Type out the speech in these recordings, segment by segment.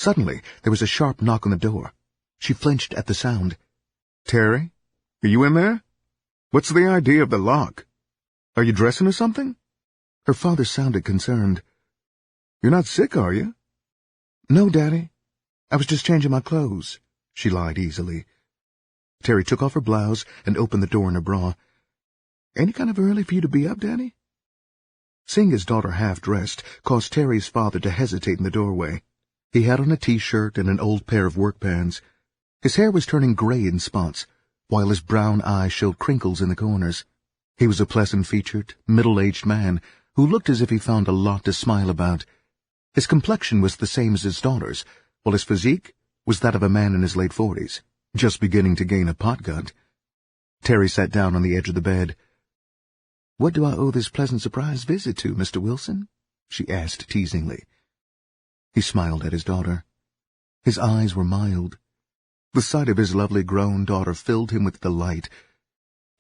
Suddenly, there was a sharp knock on the door. She flinched at the sound. "Terry? Are you in there? What's the idea of the lock? Are you dressing or something?" Her father sounded concerned. "You're not sick, are you?" "No, Daddy. I was just changing my clothes," she lied easily. Terry took off her blouse and opened the door in her bra. "Any kind of early for you to be up, Daddy?" Seeing his daughter half-dressed caused Terry's father to hesitate in the doorway. He had on a T-shirt and an old pair of work pants. His hair was turning gray in spots, while his brown eyes showed crinkles in the corners. He was a pleasant-featured, middle-aged man who looked as if he found a lot to smile about. His complexion was the same as his daughter's, while his physique was that of a man in his late 40s, just beginning to gain a pot gut. Terry sat down on the edge of the bed. "What do I owe this pleasant surprise visit to, Mr. Wilson?" she asked teasingly. He smiled at his daughter. His eyes were mild. The sight of his lovely grown daughter filled him with delight.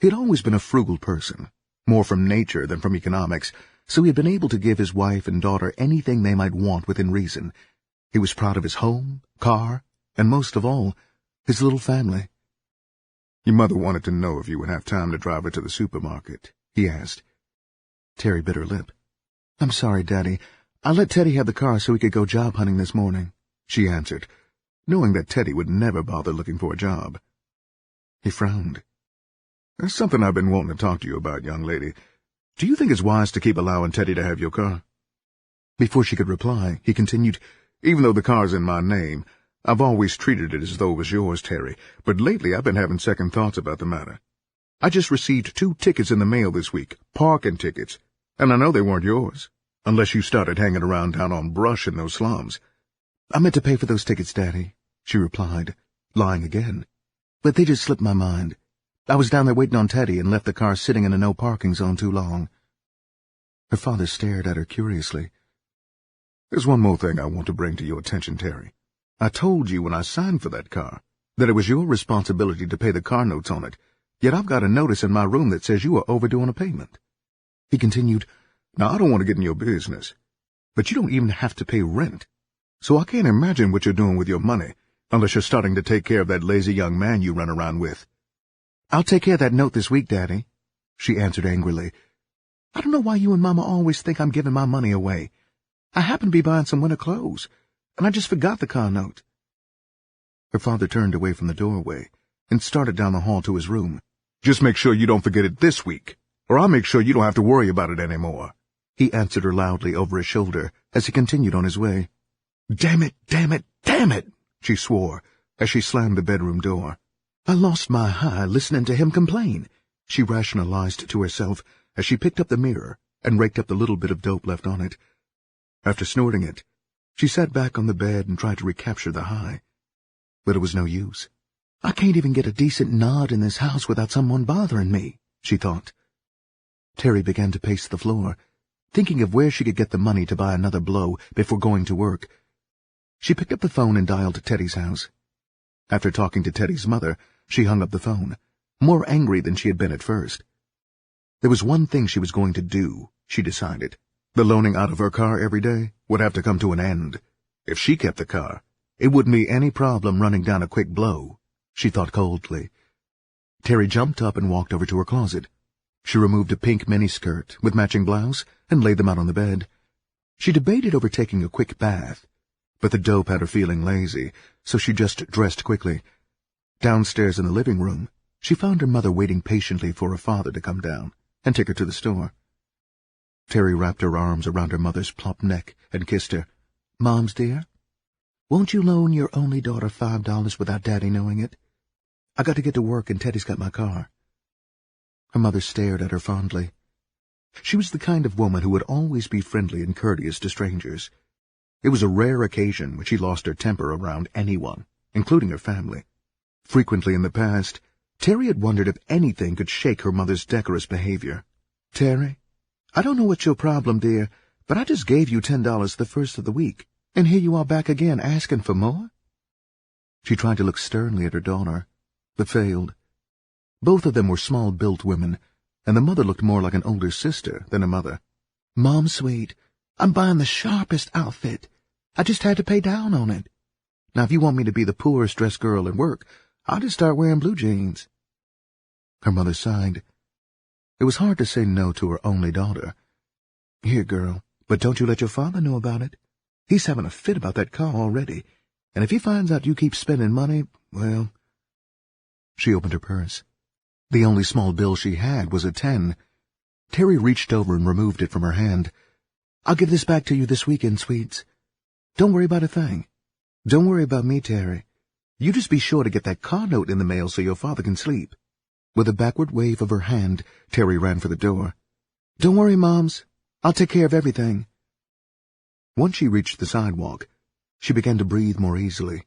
He had always been a frugal person, more from nature than from economics, so he had been able to give his wife and daughter anything they might want within reason. He was proud of his home, car, and most of all, his little family. "Your mother wanted to know if you would have time to drive her to the supermarket," he asked. Terry bit her lip. "I'm sorry, Daddy. I let Teddy have the car so he could go job hunting this morning," she answered, knowing that Teddy would never bother looking for a job. He frowned. "There's something I've been wanting to talk to you about, young lady. Do you think it's wise to keep allowing Teddy to have your car?" Before she could reply, he continued, "Even though the car's in my name, I've always treated it as though it was yours, Terry, but lately I've been having second thoughts about the matter. I just received 2 tickets in the mail this week, parking tickets, and I know they weren't yours, unless you started hanging around down on Brush in those slums." "I meant to pay for those tickets, Daddy," she replied, lying again. "But they just slipped my mind. I was down there waiting on Teddy and left the car sitting in a no-parking zone too long." Her father stared at her curiously. "There's one more thing I want to bring to your attention, Terry. I told you when I signed for that car that it was your responsibility to pay the car notes on it, yet I've got a notice in my room that says you are overdue on a payment." He continued, "Now, I don't want to get in your business, but you don't even have to pay rent, so I can't imagine what you're doing with your money unless you're starting to take care of that lazy young man you run around with." "I'll take care of that note this week, Daddy," she answered angrily. "I don't know why you and Mama always think I'm giving my money away. I happen to be buying some winter clothes, and I just forgot the car note." Her father turned away from the doorway and started down the hall to his room. "Just make sure you don't forget it this week, or I'll make sure you don't have to worry about it anymore," he answered her loudly over his shoulder as he continued on his way. "Damn it, damn it, damn it," she swore as she slammed the bedroom door. "I lost my high listening to him complain," she rationalized to herself as she picked up the mirror and raked up the little bit of dope left on it. After snorting it, she sat back on the bed and tried to recapture the high. But it was no use. "I can't even get a decent nod in this house without someone bothering me," she thought. Terry began to pace the floor, thinking of where she could get the money to buy another blow before going to work. She picked up the phone and dialed Teddy's house. After talking to Teddy's mother, she hung up the phone, more angry than she had been at first. There was one thing she was going to do, she decided. The loaning out of her car every day would have to come to an end. If she kept the car, it wouldn't be any problem running down a quick blow, she thought coldly. Terry jumped up and walked over to her closet. She removed a pink miniskirt with matching blouse and laid them out on the bed. She debated over taking a quick bath, but the dope had her feeling lazy, so she just dressed quickly. Downstairs in the living room, she found her mother waiting patiently for her father to come down and take her to the store. Terry wrapped her arms around her mother's plump neck and kissed her. "Moms, dear, won't you loan your only daughter $5 without Daddy knowing it? I got to get to work and Teddy's got my car." Her mother stared at her fondly. She was the kind of woman who would always be friendly and courteous to strangers. It was a rare occasion when she lost her temper around anyone, including her family. Frequently in the past, Terry had wondered if anything could shake her mother's decorous behavior. "Terry, I don't know what's your problem, dear, but I just gave you $10 the first of the week, and here you are back again asking for more?" She tried to look sternly at her daughter, but failed. Both of them were small-built women, and the mother looked more like an older sister than a mother. "Mom, sweet, I'm buying the sharpest outfit. I just had to pay down on it. Now, if you want me to be the poorest dressed girl at work, I'll just start wearing blue jeans." Her mother sighed. It was hard to say no to her only daughter. "Here, girl, but don't you let your father know about it. He's having a fit about that car already, and if he finds out you keep spending money, well—" She opened her purse. The only small bill she had was a 10. Terry reached over and removed it from her hand. "I'll give this back to you this weekend, sweets. Don't worry about a thing. Don't worry about me, Terry. You just be sure to get that car note in the mail so your father can sleep." With a backward wave of her hand, Terry ran for the door. "Don't worry, Moms. I'll take care of everything." Once she reached the sidewalk, she began to breathe more easily.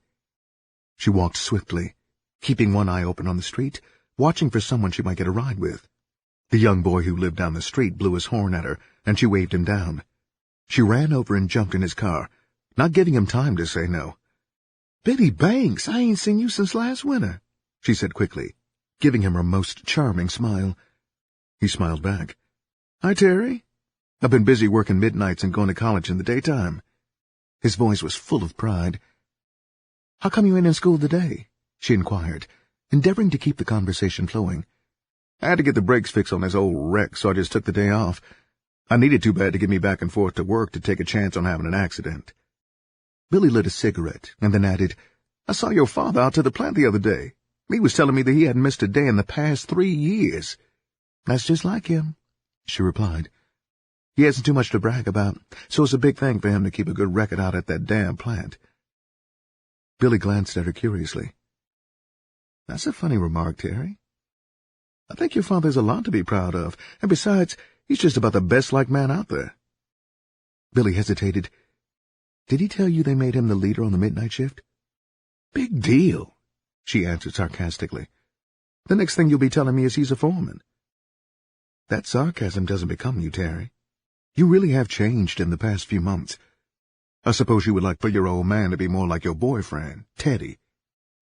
She walked swiftly, keeping one eye open on the street, watching for someone she might get a ride with. The young boy who lived down the street blew his horn at her, and she waved him down. She ran over and jumped in his car, not giving him time to say no. "Billy Banks, I ain't seen you since last winter," she said quickly, giving him her most charming smile. He smiled back. "Hi, Terry. I've been busy working midnights and going to college in the daytime." His voice was full of pride. "How come you ain't in school today?" she inquired, endeavoring to keep the conversation flowing. "I had to get the brakes fixed on this old wreck, so I just took the day off. I needed too bad to get me back and forth to work to take a chance on having an accident." Billy lit a cigarette and then added, "I saw your father out to the plant the other day. He was telling me that he hadn't missed a day in the past 3 years. "That's just like him," she replied. "He hasn't too much to brag about, so it's a big thing for him to keep a good record out at that damn plant." Billy glanced at her curiously. "That's a funny remark, Terry. I think your father's a lot to be proud of, and besides, he's just about the best-liked man out there." Billy hesitated. "Did he tell you they made him the leader on the midnight shift?" "Big deal," she answered sarcastically. "The next thing you'll be telling me is he's a foreman." "That sarcasm doesn't become you, Terry. You really have changed in the past few months. I suppose you would like for your old man to be more like your boyfriend, Teddy,"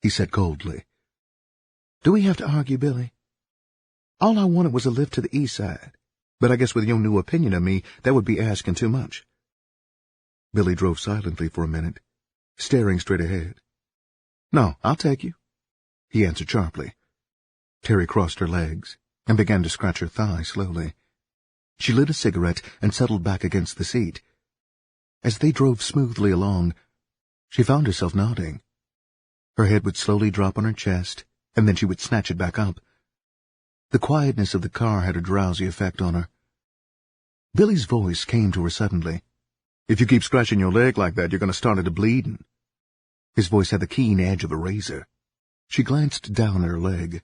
he said coldly. "Do we have to argue, Billy? All I wanted was a lift to the east side, but I guess with your new opinion of me, that would be asking too much." Billy drove silently for a minute, staring straight ahead. "No, I'll take you," he answered sharply. Terry crossed her legs and began to scratch her thigh slowly. She lit a cigarette and settled back against the seat. As they drove smoothly along, she found herself nodding. Her head would slowly drop on her chest, and then she would snatch it back up. The quietness of the car had a drowsy effect on her. Billy's voice came to her suddenly. "If you keep scratching your leg like that, you're going to start it bleeding." His voice had the keen edge of a razor. She glanced down at her leg.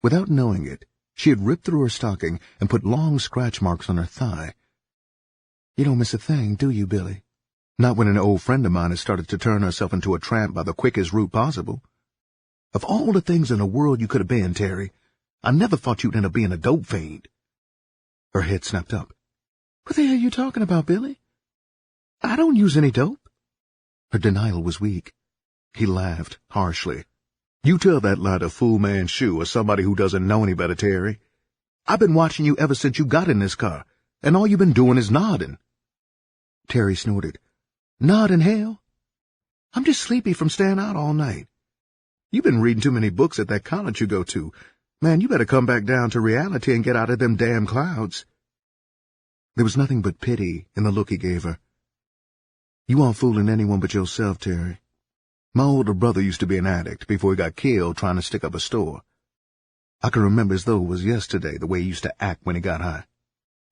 Without knowing it, she had ripped through her stocking and put long scratch marks on her thigh. "You don't miss a thing, do you, Billy?" "Not when an old friend of mine has started to turn herself into a tramp by the quickest route possible." "Of all the things in the world you could have been, Terry, I never thought you'd end up being a dope fiend." Her head snapped up. "What the hell are you talking about, Billy? I don't use any dope." Her denial was weak. He laughed harshly. "You tell that lie to Fool Man Shoe or somebody who doesn't know any better, Terry. I've been watching you ever since you got in this car, and all you've been doing is nodding." Terry snorted. "Nodding, hell? I'm just sleepy from staying out all night. You've been reading too many books at that college you go to. Man, you better come back down to reality and get out of them damn clouds." There was nothing but pity in the look he gave her. "You aren't fooling anyone but yourself, Terry. My older brother used to be an addict before he got killed trying to stick up a store. I can remember as though it was yesterday the way he used to act when he got high.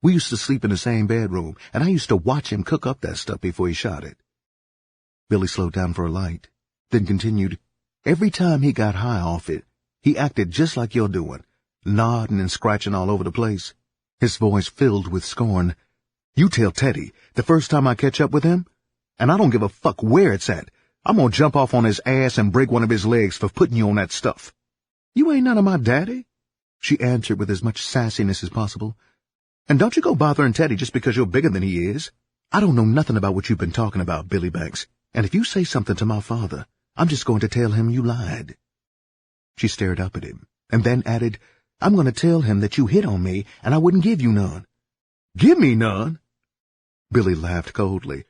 We used to sleep in the same bedroom, and I used to watch him cook up that stuff before he shot it." Billy slowed down for a light, then continued, "Every time he got high off it, he acted just like you're doing, nodding and scratching all over the place." His voice filled with scorn. "You tell Teddy, the first time I catch up with him, and I don't give a fuck where it's at, I'm gonna jump off on his ass and break one of his legs for putting you on that stuff." "You ain't none of my daddy," she answered with as much sassiness as possible. "And don't you go bothering Teddy just because you're bigger than he is. I don't know nothing about what you've been talking about, Billy Banks, and if you say something to my father, I'm just going to tell him you lied." She stared up at him, and then added, "I'm going to tell him that you hit on me, and I wouldn't give you none." "Give me none?" Billy laughed coldly.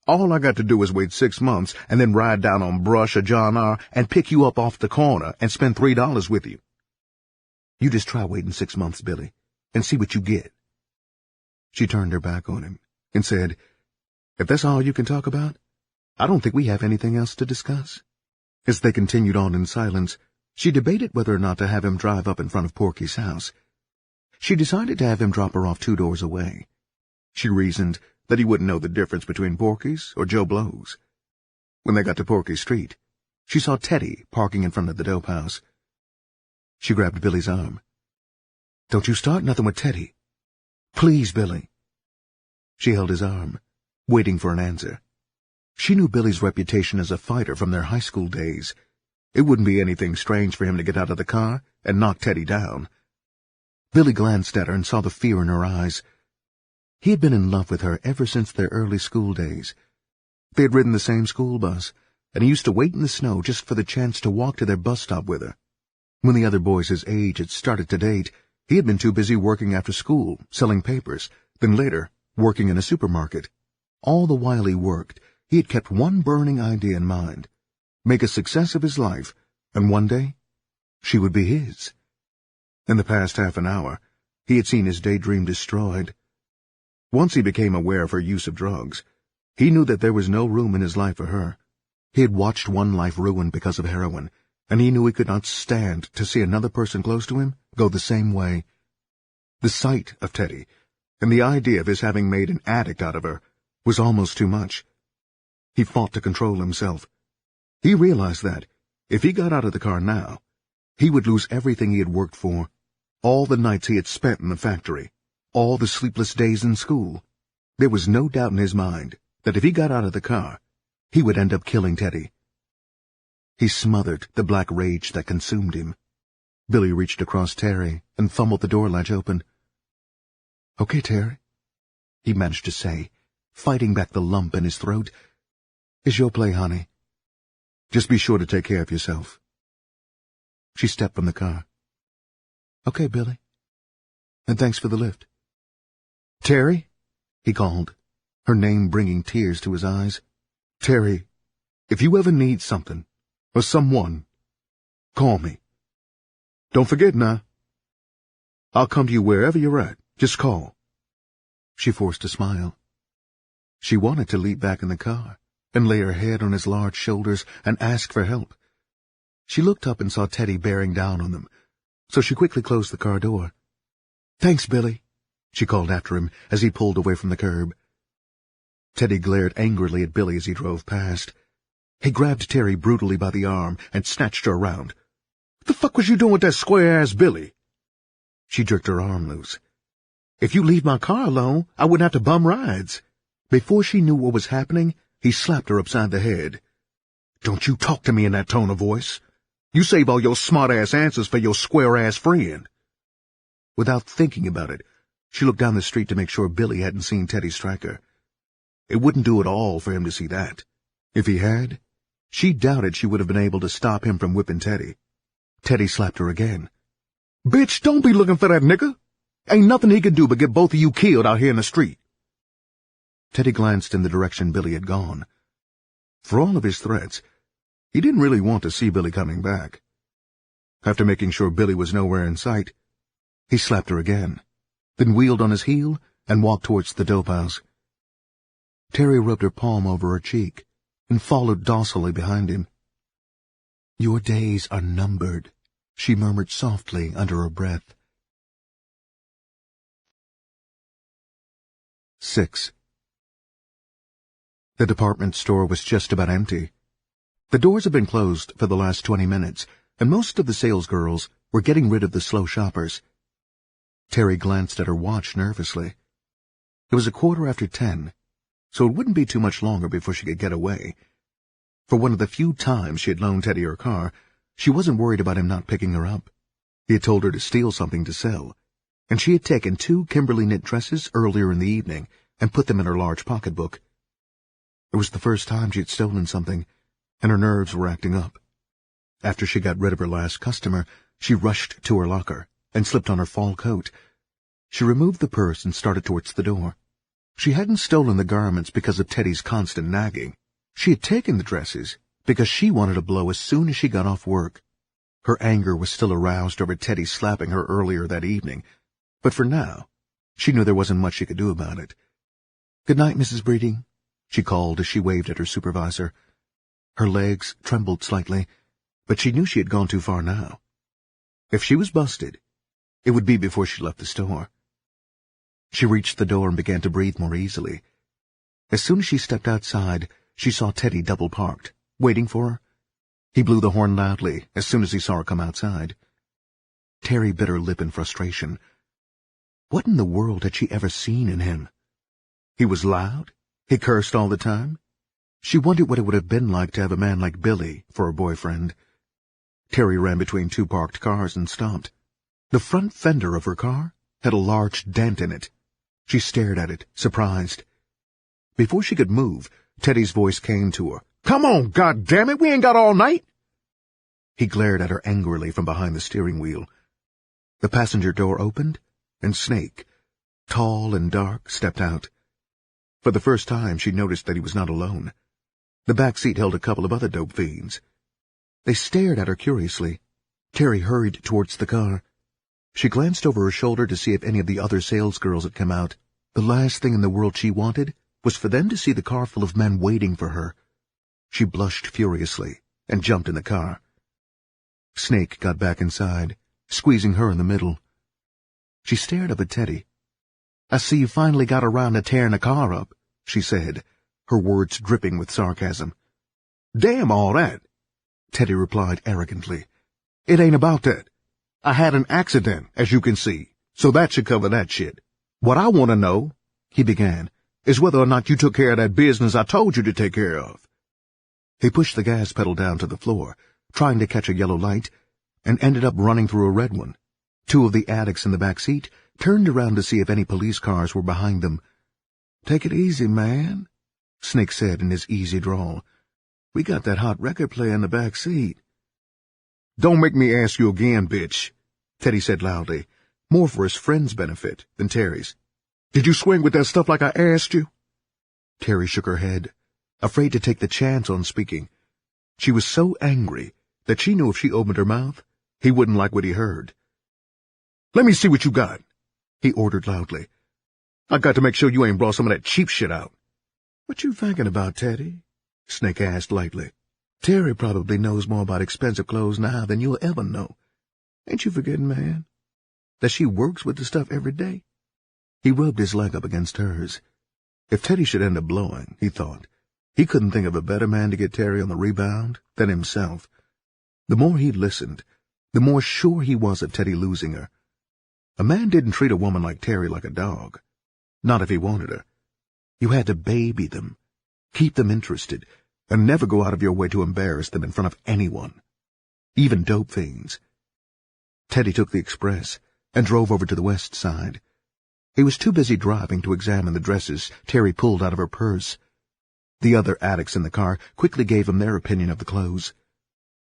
All I got to do is wait 6 months and then ride down on Brush or John R. and pick you up off the corner and spend $3 with you. You just try waiting 6 months, Billy, and see what you get. She turned her back on him and said, If that's all you can talk about, I don't think we have anything else to discuss. As they continued on in silence, she debated whether or not to have him drive up in front of Porky's house. She decided to have him drop her off 2 doors away. She reasoned that he wouldn't know the difference between Porky's or Joe Blow's. When they got to Porky Street, she saw Teddy parking in front of the dope house. She grabbed Billy's arm. Don't you start nothing with Teddy. Please, Billy. She held his arm, waiting for an answer. She knew Billy's reputation as a fighter from their high school days. It wouldn't be anything strange for him to get out of the car and knock Teddy down. Billy glanced at her and saw the fear in her eyes. He had been in love with her ever since their early school days. They had ridden the same school bus, and he used to wait in the snow just for the chance to walk to their bus stop with her. When the other boys his age had started to date, he had been too busy working after school, selling papers, then later working in a supermarket. All the while he worked, he had kept one burning idea in mind: make a success of his life, and one day she would be his. In the past half an hour, he had seen his daydream destroyed. Once he became aware of her use of drugs, he knew that there was no room in his life for her. He had watched one life ruined because of heroin, and he knew he could not stand to see another person close to him go the same way. The sight of Teddy, and the idea of his having made an addict out of her, was almost too much. He fought to control himself. He realized that, if he got out of the car now, he would lose everything he had worked for, all the nights he had spent in the factory, all the sleepless days in school. There was no doubt in his mind that if he got out of the car, he would end up killing Teddy. He smothered the black rage that consumed him. Billy reached across Terry and fumbled the door latch open. Okay, Terry, he managed to say, fighting back the lump in his throat. It's your play, honey. Just be sure to take care of yourself. She stepped from the car. Okay, Billy. And thanks for the lift. Terry, he called, her name bringing tears to his eyes. Terry, if you ever need something, or someone, call me. Don't forget now. I'll come to you wherever you're at. Just call. She forced a smile. She wanted to leap back in the car and lay her head on his large shoulders and ask for help. She looked up and saw Teddy bearing down on them, so she quickly closed the car door. Thanks, Billy, she called after him as he pulled away from the curb. Teddy glared angrily at Billy as he drove past. He grabbed Terry brutally by the arm and snatched her around. What the fuck was you doing with that square-ass Billy? She jerked her arm loose. If you leave my car alone, I wouldn't have to bum rides. Before she knew what was happening, he slapped her upside the head. Don't you talk to me in that tone of voice. You save all your smart-ass answers for your square-ass friend. Without thinking about it, she looked down the street to make sure Billy hadn't seen Teddy strike her. It wouldn't do at all for him to see that. If he had, she doubted she would have been able to stop him from whipping Teddy. Teddy slapped her again. Bitch, don't be looking for that nigga. Ain't nothing he can do but get both of you killed out here in the street. Teddy glanced in the direction Billy had gone. For all of his threats, he didn't really want to see Billy coming back. After making sure Billy was nowhere in sight, he slapped her again, then wheeled on his heel and walked towards the dope house. Terry rubbed her palm over her cheek and followed docilely behind him. Your days are numbered, she murmured softly under her breath. 6. The department store was just about empty. The doors had been closed for the last 20 minutes, and most of the salesgirls were getting rid of the slow shoppers. Terry glanced at her watch nervously. It was 10:15, so it wouldn't be too much longer before she could get away. For one of the few times she had loaned Teddy her car, she wasn't worried about him not picking her up. He had told her to steal something to sell, and she had taken 2 Kimberly knit dresses earlier in the evening and put them in her large pocketbook. It was the first time she had stolen something, and her nerves were acting up. After she got rid of her last customer, she rushed to her locker and slipped on her fall coat. She removed the purse and started towards the door. She hadn't stolen the garments because of Teddy's constant nagging. She had taken the dresses because she wanted a blow as soon as she got off work. Her anger was still aroused over Teddy slapping her earlier that evening, but for now, she knew there wasn't much she could do about it. "Good night, Mrs. Breeding," she called as she waved at her supervisor. Her legs trembled slightly, but she knew she had gone too far now. If she was busted, it would be before she left the store. She reached the door and began to breathe more easily. As soon as she stepped outside, she saw Teddy double-parked, waiting for her. He blew the horn loudly as soon as he saw her come outside. Terry bit her lip in frustration. What in the world had she ever seen in him? He was loud. He cursed all the time. She wondered what it would have been like to have a man like Billy for a boyfriend. Terry ran between two parked cars and stopped. The front fender of her car had a large dent in it. She stared at it, surprised. Before she could move, Teddy's voice came to her. "Come on, goddammit, we ain't got all night!" He glared at her angrily from behind the steering wheel. The passenger door opened, and Snake, tall and dark, stepped out. For the first time, she noticed that he was not alone. The back seat held a couple of other dope fiends. They stared at her curiously. Terry hurried towards the car. She glanced over her shoulder to see if any of the other salesgirls had come out. The last thing in the world she wanted was for them to see the car full of men waiting for her. She blushed furiously and jumped in the car. Snake got back inside, squeezing her in the middle. She stared up at Teddy. "I see you finally got around to tearing the car up," she said, her words dripping with sarcasm. "Damn all that," Teddy replied arrogantly. "It ain't about that. I had an accident, as you can see, so that should cover that shit. What I want to know," he began, "is whether or not you took care of that business I told you to take care of." He pushed the gas pedal down to the floor, trying to catch a yellow light, and ended up running through a red one. Two of the addicts in the back seat turned around to see if any police cars were behind them. "Take it easy, man," Snake said in his easy drawl. "We got that hot record player in the back seat." "Don't make me ask you again, bitch," Teddy said loudly, more for his friend's benefit than Terry's. "Did you swing with that stuff like I asked you?" Terry shook her head, afraid to take the chance on speaking. She was so angry that she knew if she opened her mouth, he wouldn't like what he heard. "Let me see what you got," he ordered loudly. "I got to make sure you ain't brought some of that cheap shit out." "What you thinking about, Teddy?" Snake asked lightly. "Terry probably knows more about expensive clothes now than you'll ever know. Ain't you forgetting, man, that she works with the stuff every day?" He rubbed his leg up against hers. If Teddy should end up blowing, he thought, he couldn't think of a better man to get Terry on the rebound than himself. The more he listened, the more sure he was of Teddy losing her. A man didn't treat a woman like Terry like a dog. Not if he wanted her. You had to baby them, keep them interested, and never go out of your way to embarrass them in front of anyone, even dope fiends. Teddy took the express and drove over to the west side. He was too busy driving to examine the dresses Terry pulled out of her purse. The other addicts in the car quickly gave him their opinion of the clothes.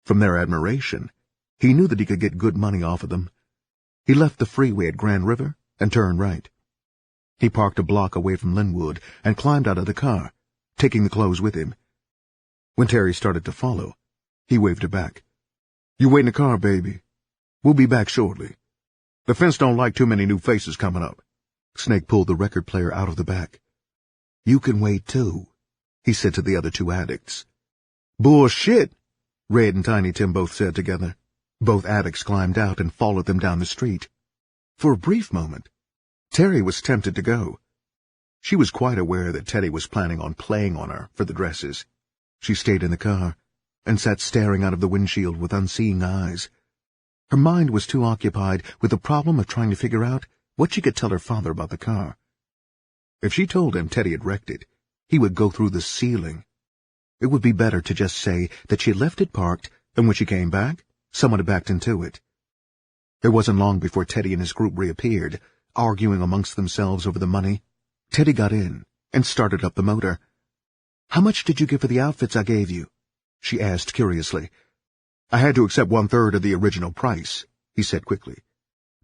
From their admiration, he knew that he could get good money off of them. He left the freeway at Grand River and turned right. He parked a block away from Linwood and climbed out of the car, taking the clothes with him. When Terry started to follow, he waved her back. "You wait in the car, baby. We'll be back shortly. The fence don't like too many new faces coming up." Snake pulled the record player out of the back. "You can wait, too," he said to the other two addicts. "Bullshit," Red and Tiny Tim both said together. Both addicts climbed out and followed them down the street. For a brief moment, Terry was tempted to go. She was quite aware that Teddy was planning on playing on her for the dresses. She stayed in the car and sat staring out of the windshield with unseeing eyes. Her mind was too occupied with the problem of trying to figure out what she could tell her father about the car. If she told him Teddy had wrecked it, he would go through the ceiling. It would be better to just say that she left it parked, and when she came back, someone had backed into it. It wasn't long before Teddy and his group reappeared, arguing amongst themselves over the money. Teddy got in and started up the motor. "How much did you give for the outfits I gave you?" she asked curiously. "I had to accept 1/3 of the original price," he said quickly.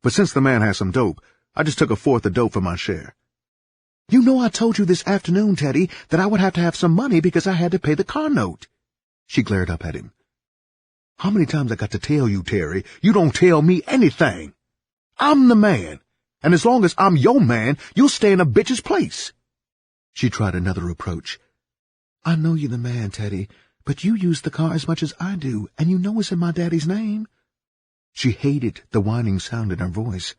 "But since the man has some dope, I just took 1/4 of dope for my share." You know I told you this afternoon, Teddy, that I would have to have some money because I had to pay the car note. She glared up at him. How many times I got to tell you, Terry, you don't tell me anything. I'm the man, and as long as I'm your man, you'll stay in a bitch's place. She tried another approach. I know you're the man, Teddy, but you use the car as much as I do, and you know it's in my daddy's name. She hated the whining sound in her voice.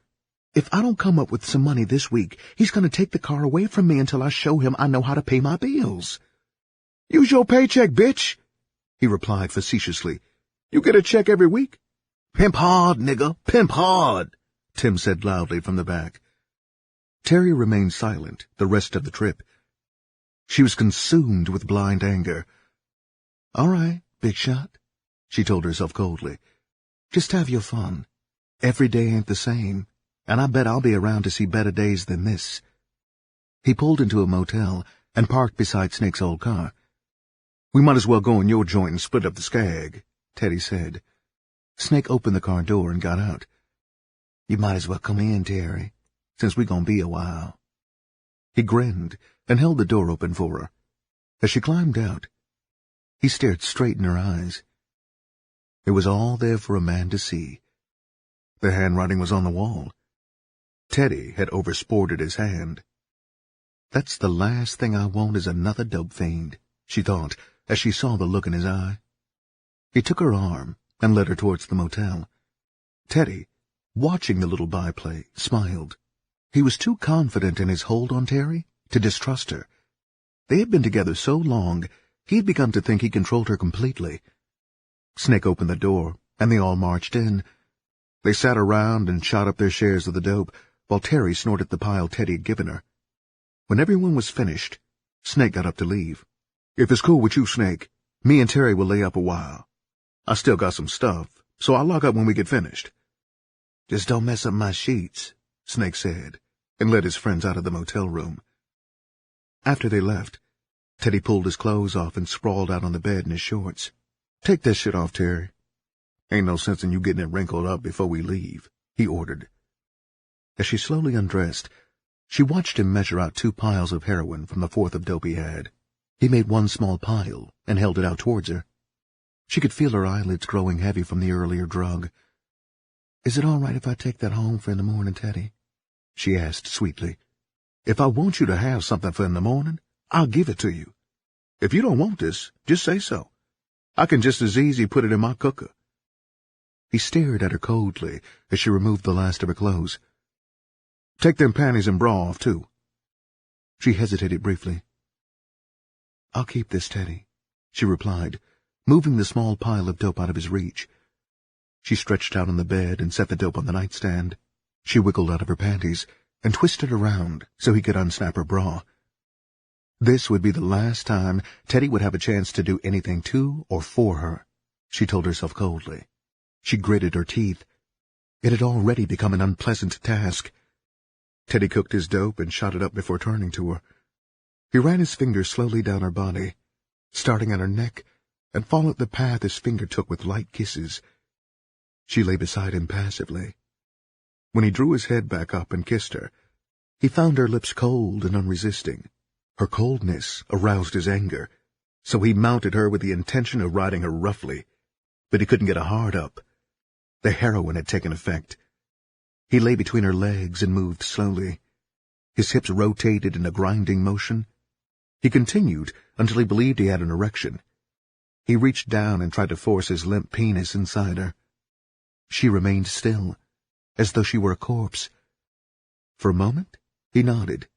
If I don't come up with some money this week, he's going to take the car away from me until I show him I know how to pay my bills. Use your paycheck, bitch, he replied facetiously. You get a check every week? Pimp hard, nigga, pimp hard, Tim said loudly from the back. Terry remained silent the rest of the trip. She was consumed with blind anger. All right, big shot, she told herself coldly. Just have your fun. Every day ain't the same, and I bet I'll be around to see better days than this. He pulled into a motel and parked beside Snake's old car. We might as well go in your joint and split up the skag, Teddy said. Snake opened the car door and got out. You might as well come in, Terry, since we gonna be a while. He grinned and held the door open for her. As she climbed out, he stared straight in her eyes. It was all there for a man to see. The handwriting was on the wall. Teddy had oversported his hand. That's the last thing I want is another dope fiend, she thought, as she saw the look in his eye. He took her arm and led her towards the motel. Teddy, watching the little byplay, smiled. He was too confident in his hold on Terry to distrust her. They had been together so long, he had begun to think he controlled her completely. Snake opened the door, and they all marched in. They sat around and shot up their shares of the dope, while Terry snorted the pile Teddy had given her. When everyone was finished, Snake got up to leave. If it's cool with you, Snake, me and Terry will lay up a while. I still got some stuff, so I'll lock up when we get finished. Just don't mess up my sheets, Snake said, and led his friends out of the motel room. After they left, Teddy pulled his clothes off and sprawled out on the bed in his shorts. Take that shit off, Terry. Ain't no sense in you getting it wrinkled up before we leave, he ordered. As she slowly undressed, she watched him measure out 2 piles of heroin from the 4th of dope he had. He made one small pile and held it out towards her. She could feel her eyelids growing heavy from the earlier drug. Is it all right if I take that home for in the morning, Teddy? She asked sweetly. If I want you to have something for in the morning, I'll give it to you. If you don't want this, just say so. I can just as easy put it in my cooker. He stared at her coldly as she removed the last of her clothes. Take them panties and bra off, too. She hesitated briefly. I'll keep this, Teddy, she replied, moving the small pile of dope out of his reach. She stretched out on the bed and set the dope on the nightstand. She wiggled out of her panties and twisted around so he could unsnap her bra. This would be the last time Teddy would have a chance to do anything to or for her, she told herself coldly. She gritted her teeth. It had already become an unpleasant task. Teddy cooked his dope and shot it up before turning to her. He ran his fingers slowly down her body, starting at her neck, and followed the path his finger took with light kisses. She lay beside him passively. When he drew his head back up and kissed her, he found her lips cold and unresisting. Her coldness aroused his anger, so he mounted her with the intention of riding her roughly, but he couldn't get a hard up. The heroin had taken effect. He lay between her legs and moved slowly. His hips rotated in a grinding motion. He continued until he believed he had an erection. He reached down and tried to force his limp penis inside her. She remained still, as though she were a corpse. For a moment, he nodded,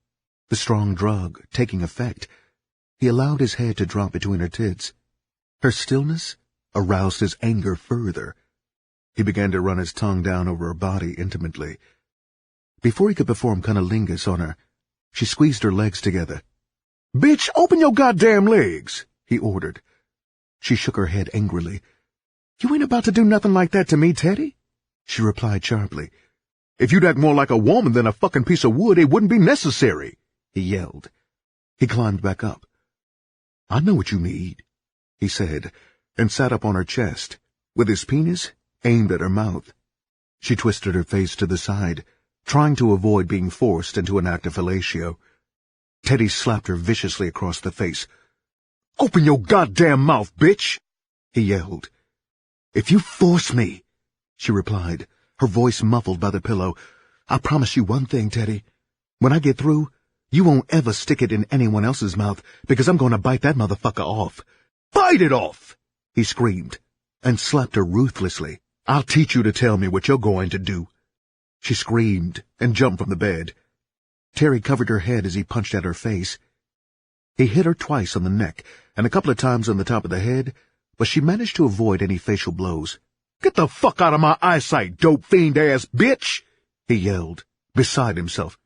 the strong drug taking effect. He allowed his head to drop between her tits. Her stillness aroused his anger further. He began to run his tongue down over her body intimately. Before he could perform cunnilingus on her, she squeezed her legs together. "Bitch, open your goddamn legs," he ordered. She shook her head angrily. "You ain't about to do nothing like that to me, Teddy," she replied sharply. "If you'd act more like a woman than a fucking piece of wood, it wouldn't be necessary," he yelled. He climbed back up. "I know what you need," he said, and sat up on her chest, with his penis aimed at her mouth. She twisted her face to the side, trying to avoid being forced into an act of fellatio. Teddy slapped her viciously across the face. "Open your goddamn mouth, bitch!" he yelled. "If you force me," she replied, her voice muffled by the pillow, "I promise you one thing, Teddy. When I get through, you won't ever stick it in anyone else's mouth, because I'm going to bite that motherfucker off." "Bite it off!" he screamed, and slapped her ruthlessly. "I'll teach you to tell me what you're going to do." She screamed and jumped from the bed. Terry covered her head as he punched at her face. He hit her twice on the neck and a couple of times on the top of the head, but she managed to avoid any facial blows. "Get the fuck out of my eyesight, dope fiend-ass bitch!" he yelled, beside himself.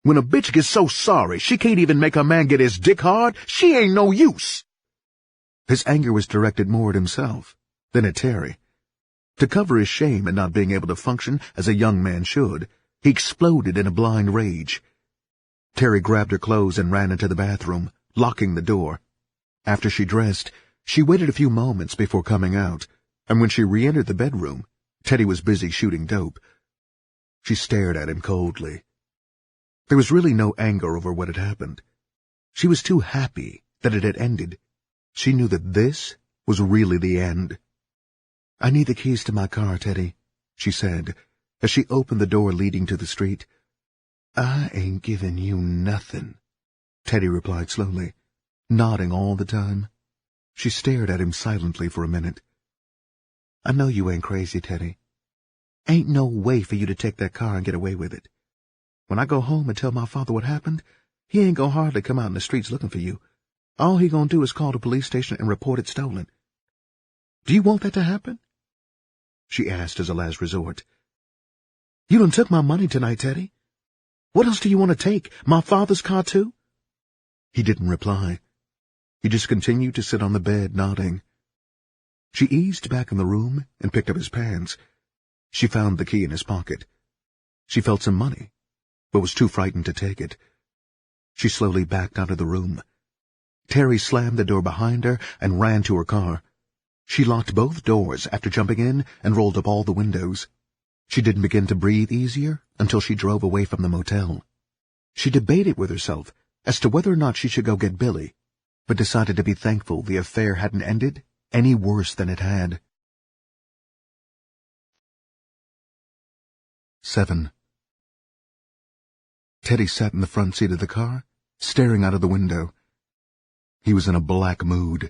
"When a bitch gets so sorry she can't even make a man get his dick hard, she ain't no use." His anger was directed more at himself than at Terry. To cover his shame at not being able to function as a young man should, he exploded in a blind rage. Terry grabbed her clothes and ran into the bathroom, locking the door. After she dressed, she waited a few moments before coming out, and when she re-entered the bedroom, Teddy was busy shooting dope. She stared at him coldly. There was really no anger over what had happened. She was too happy that it had ended. She knew that this was really the end. "I need the keys to my car, Teddy," she said, as she opened the door leading to the street. "I ain't giving you nothing," Teddy replied slowly, nodding all the time. She stared at him silently for a minute. "I know you ain't crazy, Teddy. Ain't no way for you to take that car and get away with it. When I go home and tell my father what happened, he ain't gonna hardly come out in the streets looking for you. All he gonna do is call the police station and report it stolen. Do you want that to happen?" she asked as a last resort. "You done took my money tonight, Teddy. What else do you want to take? My father's car, too?" He didn't reply. He just continued to sit on the bed, nodding. She eased back in the room and picked up his pants. She found the key in his pocket. She felt some money, but was too frightened to take it. She slowly backed out of the room. Terry slammed the door behind her and ran to her car. She locked both doors after jumping in and rolled up all the windows. She didn't begin to breathe easier until she drove away from the motel. She debated with herself as to whether or not she should go get Billy, but decided to be thankful the affair hadn't ended any worse than it had. 7. Teddy sat in the front seat of the car, staring out of the window. He was in a black mood.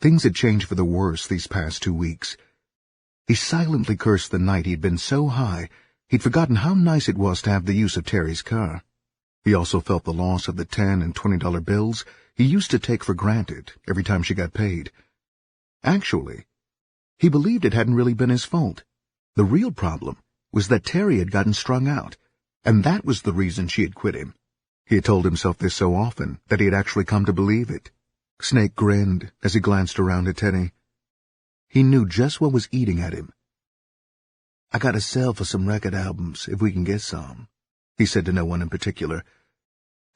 Things had changed for the worse these past 2 weeks. He silently cursed the night he'd been so high he'd forgotten how nice it was to have the use of Terry's car. He also felt the loss of the $10 and $20 bills he used to take for granted every time she got paid. Actually, he believed it hadn't really been his fault. The real problem was that Terry had gotten strung out, and that was the reason she had quit him. He had told himself this so often that he had actually come to believe it. Snake grinned as he glanced around at Teddy. He knew just what was eating at him. "I got a sell for some record albums, if we can get some," he said to no one in particular.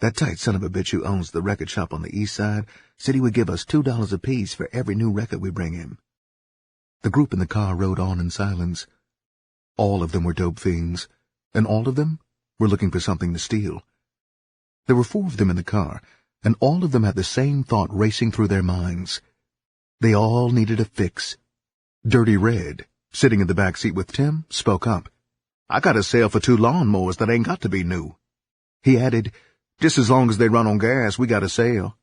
"That tight son of a bitch who owns the record shop on the east side said he would give us $2 apiece for every new record we bring him." The group in the car rode on in silence. All of them were dope fiends, and all of them were looking for something to steal. There were 4 of them in the car, and all of them had the same thought racing through their minds. They all needed a fix. Dirty Red, sitting in the back seat with Tim, spoke up. "I got a sale for 2 lawnmowers that ain't got to be new." He added, "Just as long as they run on gas, we got a sale."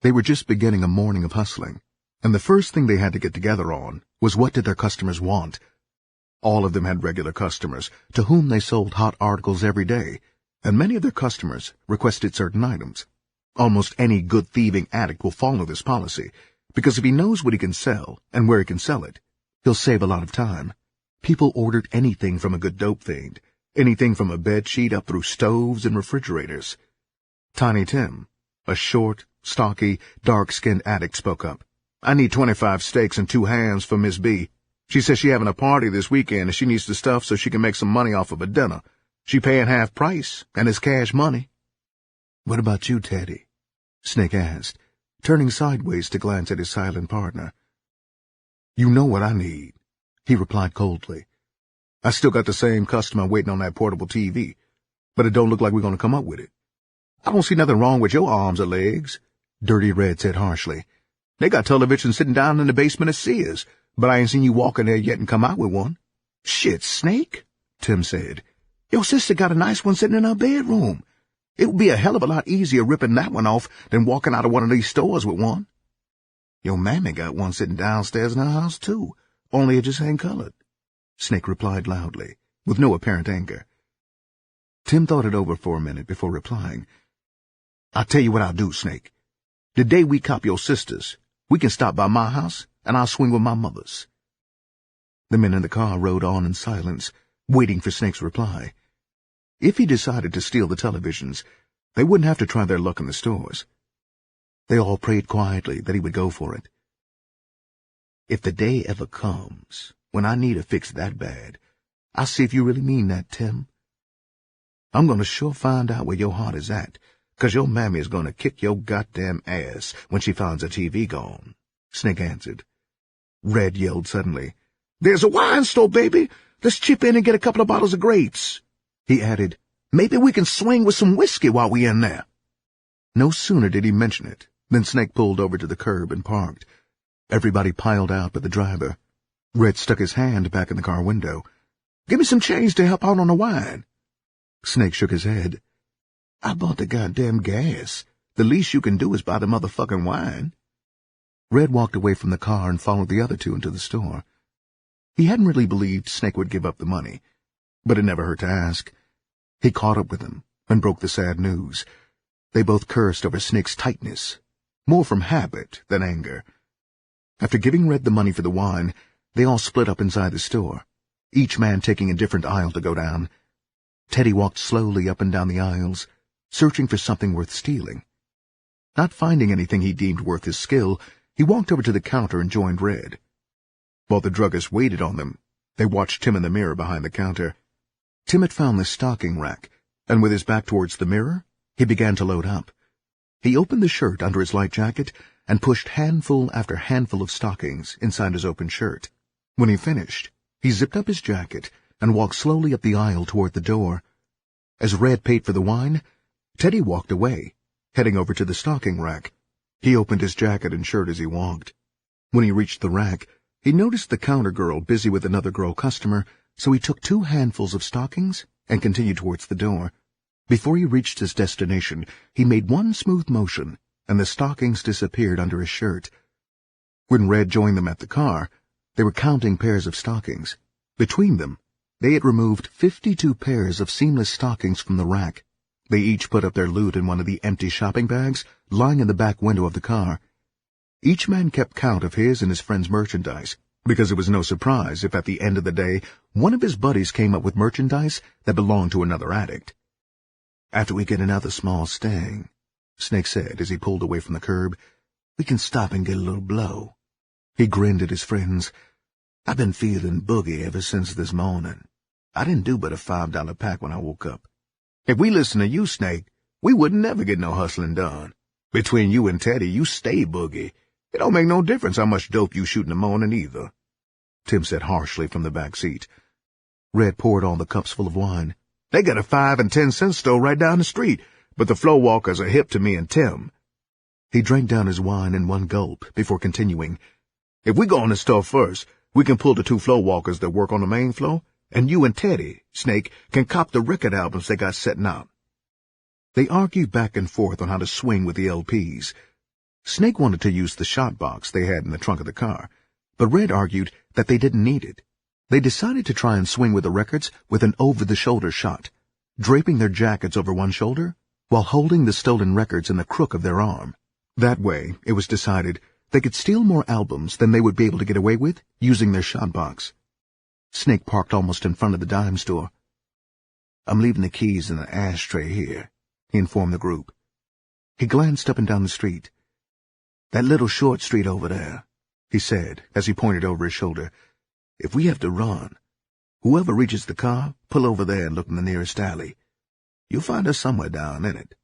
They were just beginning a morning of hustling, and the first thing they had to get together on was what did their customers want. All of them had regular customers, to whom they sold hot articles every day, and many of their customers requested certain items. Almost any good thieving addict will follow this policy, because if he knows what he can sell and where he can sell it, he'll save a lot of time. People ordered anything from a good dope fiend, anything from a bedsheet up through stoves and refrigerators. Tiny Tim, a short, stocky, dark-skinned addict, spoke up. "I need 25 steaks and 2 hams for Miss B. She says she's having a party this weekend and she needs the stuff so she can make some money off of a dinner. She paying half price, and it's cash money." "What about you, Teddy?" Snake asked, turning sideways to glance at his silent partner. "You know what I need," he replied coldly. "I still got the same customer waiting on that portable TV, but it don't look like we're going to come up with it." I don't see nothing wrong with your arms or legs, Dirty Red said harshly. They got television sitting down in the basement of Sears, but I ain't seen you walk in there yet and come out with one. Shit, Snake, Tim said. Your sister got a nice one sitting in her bedroom. It would be a hell of a lot easier ripping that one off than walking out of one of these stores with one. Your mammy got one sitting downstairs in her house, too, only it just ain't colored, Snake replied loudly, with no apparent anger. Tim thought it over for a minute before replying. I'll tell you what I'll do, Snake. The day we cop your sisters, we can stop by my house, and I'll swing with my mother's. The men in the car rode on in silence, waiting for Snake's reply. If he decided to steal the televisions, they wouldn't have to try their luck in the stores. They all prayed quietly that he would go for it. If the day ever comes when I need a fix that bad, I'll see if you really mean that, Tim. I'm going to sure find out where your heart is at, 'cause your mammy is going to kick your goddamn ass when she finds her TV gone, Snake answered. Red yelled suddenly, There's a wine store, baby! Let's chip in and get a couple of bottles of grapes. He added, Maybe we can swing with some whiskey while we're in there. No sooner did he mention it than Snake pulled over to the curb and parked. Everybody piled out but the driver. Red stuck his hand back in the car window. Give me some change to help out on the wine. Snake shook his head. I bought the goddamn gas. The least you can do is buy the motherfucking wine. Red walked away from the car and followed the other two into the store. He hadn't really believed Snake would give up the money, but it never hurt to ask. He caught up with him and broke the sad news. They both cursed over Snake's tightness, more from habit than anger. After giving Red the money for the wine, they all split up inside the store, each man taking a different aisle to go down. Teddy walked slowly up and down the aisles, searching for something worth stealing. Not finding anything he deemed worth his skill, he walked over to the counter and joined Red. While the druggist waited on them, they watched Tim in the mirror behind the counter. Tim had found the stocking rack, and with his back towards the mirror, he began to load up. He opened the shirt under his light jacket and pushed handful after handful of stockings inside his open shirt. When he finished, he zipped up his jacket and walked slowly up the aisle toward the door. As Red paid for the wine, Teddy walked away, heading over to the stocking rack. He opened his jacket and shirt as he walked. When he reached the rack, he noticed the counter girl busy with another girl customer, so he took 2 handfuls of stockings and continued towards the door. Before he reached his destination, he made one smooth motion, and the stockings disappeared under his shirt. When Red joined them at the car, they were counting pairs of stockings. Between them, they had removed 52 pairs of seamless stockings from the rack. They each put up their loot in one of the empty shopping bags lying in the back window of the car. Each man kept count of his and his friend's merchandise, because it was no surprise if at the end of the day one of his buddies came up with merchandise that belonged to another addict. After we get another small sting, Snake said as he pulled away from the curb, we can stop and get a little blow. He grinned at his friends. I've been feeling boogie ever since this morning. I didn't do but a $5 pack when I woke up. If we listen to you, Snake, we wouldn't never get no hustling done. Between you and Teddy, you stay boogie. It don't make no difference how much dope you shoot in the morning either, Tim said harshly from the back seat. Red poured all the cups full of wine. They got a 5 and 10 cent store right down the street, but the floor walkers are hip to me and Tim. He drank down his wine in one gulp before continuing. If we go in the store first, we can pull the 2 floor walkers that work on the main floor, and you and Teddy, Snake, can cop the record albums they got setting out. They argued back and forth on how to swing with the LPs. Snake wanted to use the shot box they had in the trunk of the car, but Red argued that they didn't need it. They decided to try and swing with the records with an over-the-shoulder shot, draping their jackets over one shoulder while holding the stolen records in the crook of their arm. That way, it was decided, they could steal more albums than they would be able to get away with using their shot box. Snake parked almost in front of the dime store. I'm leaving the keys in an ashtray here, he informed the group. He glanced up and down the street. That little short street over there, he said as he pointed over his shoulder. If we have to run, whoever reaches the car, pull over there and look in the nearest alley. You'll find us somewhere down in it.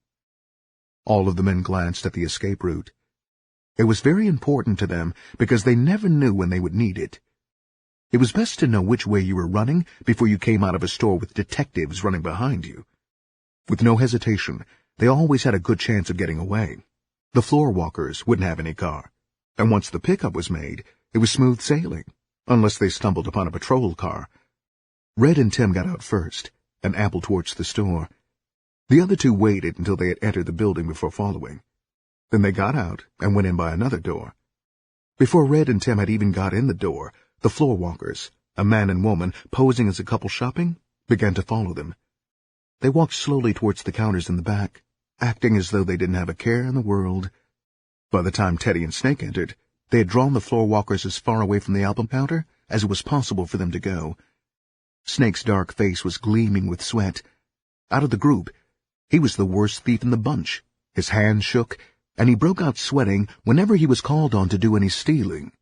All of the men glanced at the escape route. It was very important to them because they never knew when they would need it. It was best to know which way you were running before you came out of a store with detectives running behind you. With no hesitation, they always had a good chance of getting away. The floor walkers wouldn't have any car, and once the pickup was made, it was smooth sailing, unless they stumbled upon a patrol car. Red and Tim got out first and ambled towards the store. The other two waited until they had entered the building before following. Then they got out and went in by another door. Before Red and Tim had even got in the door, the floor walkers, a man and woman posing as a couple shopping, began to follow them. They walked slowly towards the counters in the back, acting as though they didn't have a care in the world. By the time Teddy and Snake entered, they had drawn the floor walkers as far away from the album counter as it was possible for them to go. Snake's dark face was gleaming with sweat. Out of the group, he was the worst thief in the bunch. His hands shook, and he broke out sweating whenever he was called on to do any stealing.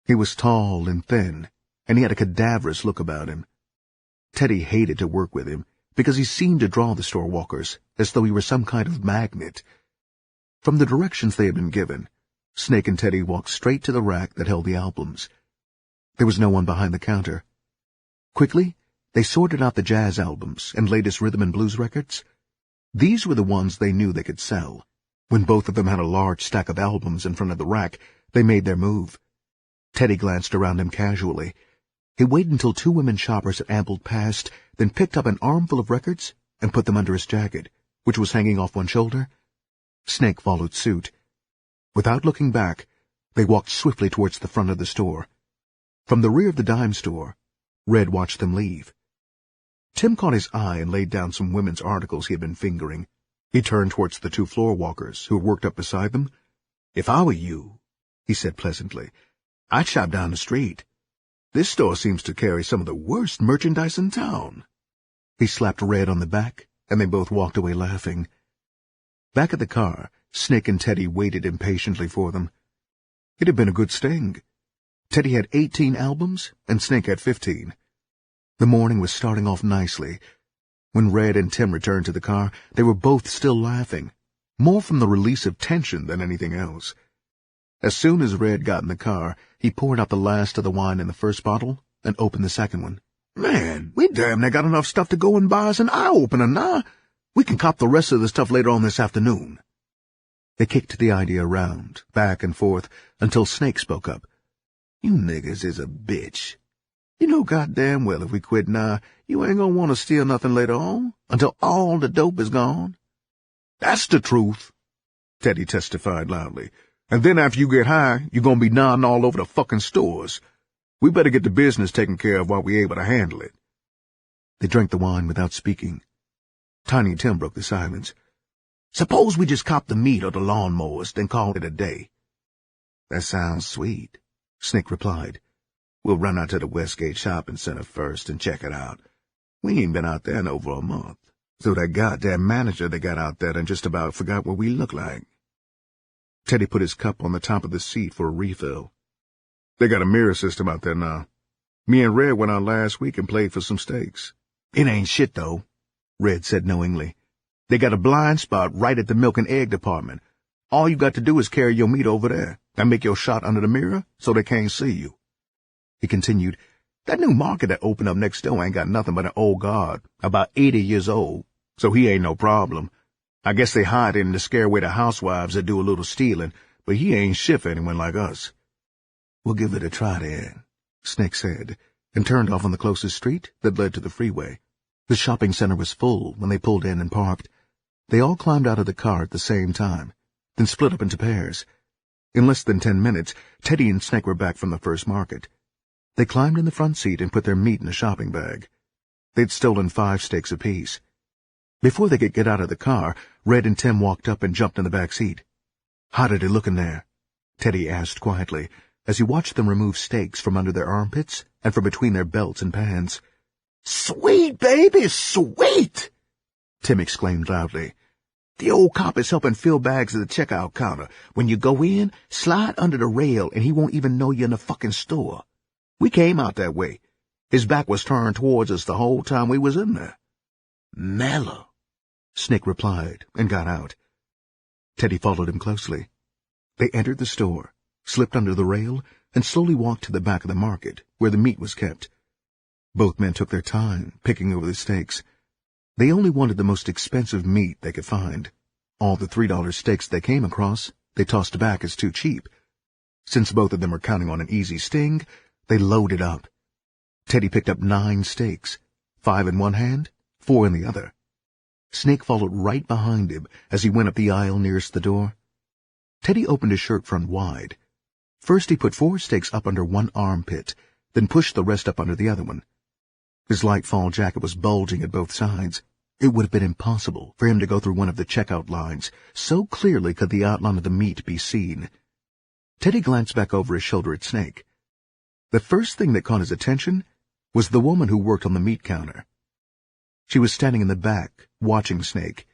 He was tall and thin, and he had a cadaverous look about him. Teddy hated to work with him, because he seemed to draw the store walkers as though he were some kind of magnet. From the directions they had been given, Snake and Teddy walked straight to the rack that held the albums. There was no one behind the counter. Quickly, they sorted out the jazz albums and latest rhythm and blues records. These were the ones they knew they could sell. When both of them had a large stack of albums in front of the rack, they made their move. Teddy glanced around him casually. He waited until two women shoppers had ambled past, then picked up an armful of records and put them under his jacket, which was hanging off one shoulder. Snake followed suit. Without looking back, they walked swiftly towards the front of the store. From the rear of the dime store, Red watched them leave. Tim caught his eye and laid down some women's articles he had been fingering. He turned towards the two floor walkers who worked up beside them. "If I were you," he said pleasantly, "I'd shop down the street. This store seems to carry some of the worst merchandise in town." He slapped Red on the back, and they both walked away laughing. Back at the car, Snake and Teddy waited impatiently for them. It had been a good sting. Teddy had 18 albums, and Snake had 15. The morning was starting off nicely. When Red and Tim returned to the car, they were both still laughing, more from the release of tension than anything else. As soon as Red got in the car, he poured out the last of the wine in the first bottle and opened the second one. "Man, we damn near got enough stuff to go and buy us an eye-opener now. We can cop the rest of the stuff later on this afternoon." They kicked the idea around, back and forth, until Snake spoke up. "You niggas is a bitch. You know goddamn well if we quit now, you ain't gonna want to steal nothing later on, until all the dope is gone." "That's the truth," Teddy testified loudly. "And then after you get high, you're gonna be nodding all over the fucking stores. We better get the business taken care of while we're able to handle it." They drank the wine without speaking. Tiny Tim broke the silence. "Suppose we just cop the meat or the lawnmowers, then call it a day." "That sounds sweet," Snake replied. "We'll run out to the Westgate Shopping Center first and check it out. We ain't been out there in over a month, so that goddamn manager they got out there done just about forgot what we look like." Teddy put his cup on the top of the seat for a refill. "They got a mirror system out there now. Me and Red went out last week and played for some steaks." "It ain't shit, though," Red said knowingly. "They got a blind spot right at the milk and egg department. All you got to do is carry your meat over there and make your shot under the mirror so they can't see you." He continued, "That new market that opened up next door ain't got nothing but an old guard, about 80 years old, so he ain't no problem. I guess they hired him to scare away the housewives that do a little stealing, but he ain't shit for anyone like us." "We'll give it a try then," Snake said, and turned off on the closest street that led to the freeway. The shopping center was full when they pulled in and parked. They all climbed out of the car at the same time, then split up into pairs. In less than 10 minutes, Teddy and Snake were back from the first market. They climbed in the front seat and put their meat in a shopping bag. They'd stolen 5 steaks apiece. Before they could get out of the car, Red and Tim walked up and jumped in the back seat. "How did it look in there?" Teddy asked quietly, as he watched them remove steaks from under their armpits and from between their belts and pants. "Sweet, baby, sweet!" Tim exclaimed loudly. "The old cop is helping fill bags at the checkout counter. When you go in, slide under the rail and he won't even know you're in the fucking store. We came out that way. His back was turned towards us the whole time we was in there." "Mellow," Snake replied and got out. Teddy followed him closely. They entered the store, slipped under the rail, and slowly walked to the back of the market, where the meat was kept. Both men took their time, picking over the steaks. They only wanted the most expensive meat they could find. All the $3 steaks they came across, they tossed back as too cheap. Since both of them were counting on an easy sting, they loaded up. Teddy picked up 9 steaks, 5 in one hand, 4 in the other. Snake followed right behind him as he went up the aisle nearest the door. Teddy opened his shirt front wide. First he put 4 steaks up under one armpit, then pushed the rest up under the other one. His light fall jacket was bulging at both sides. It would have been impossible for him to go through one of the checkout lines, so clearly could the outline of the meat be seen. Teddy glanced back over his shoulder at Snake. The first thing that caught his attention was the woman who worked on the meat counter. She was standing in the back, watching Snake.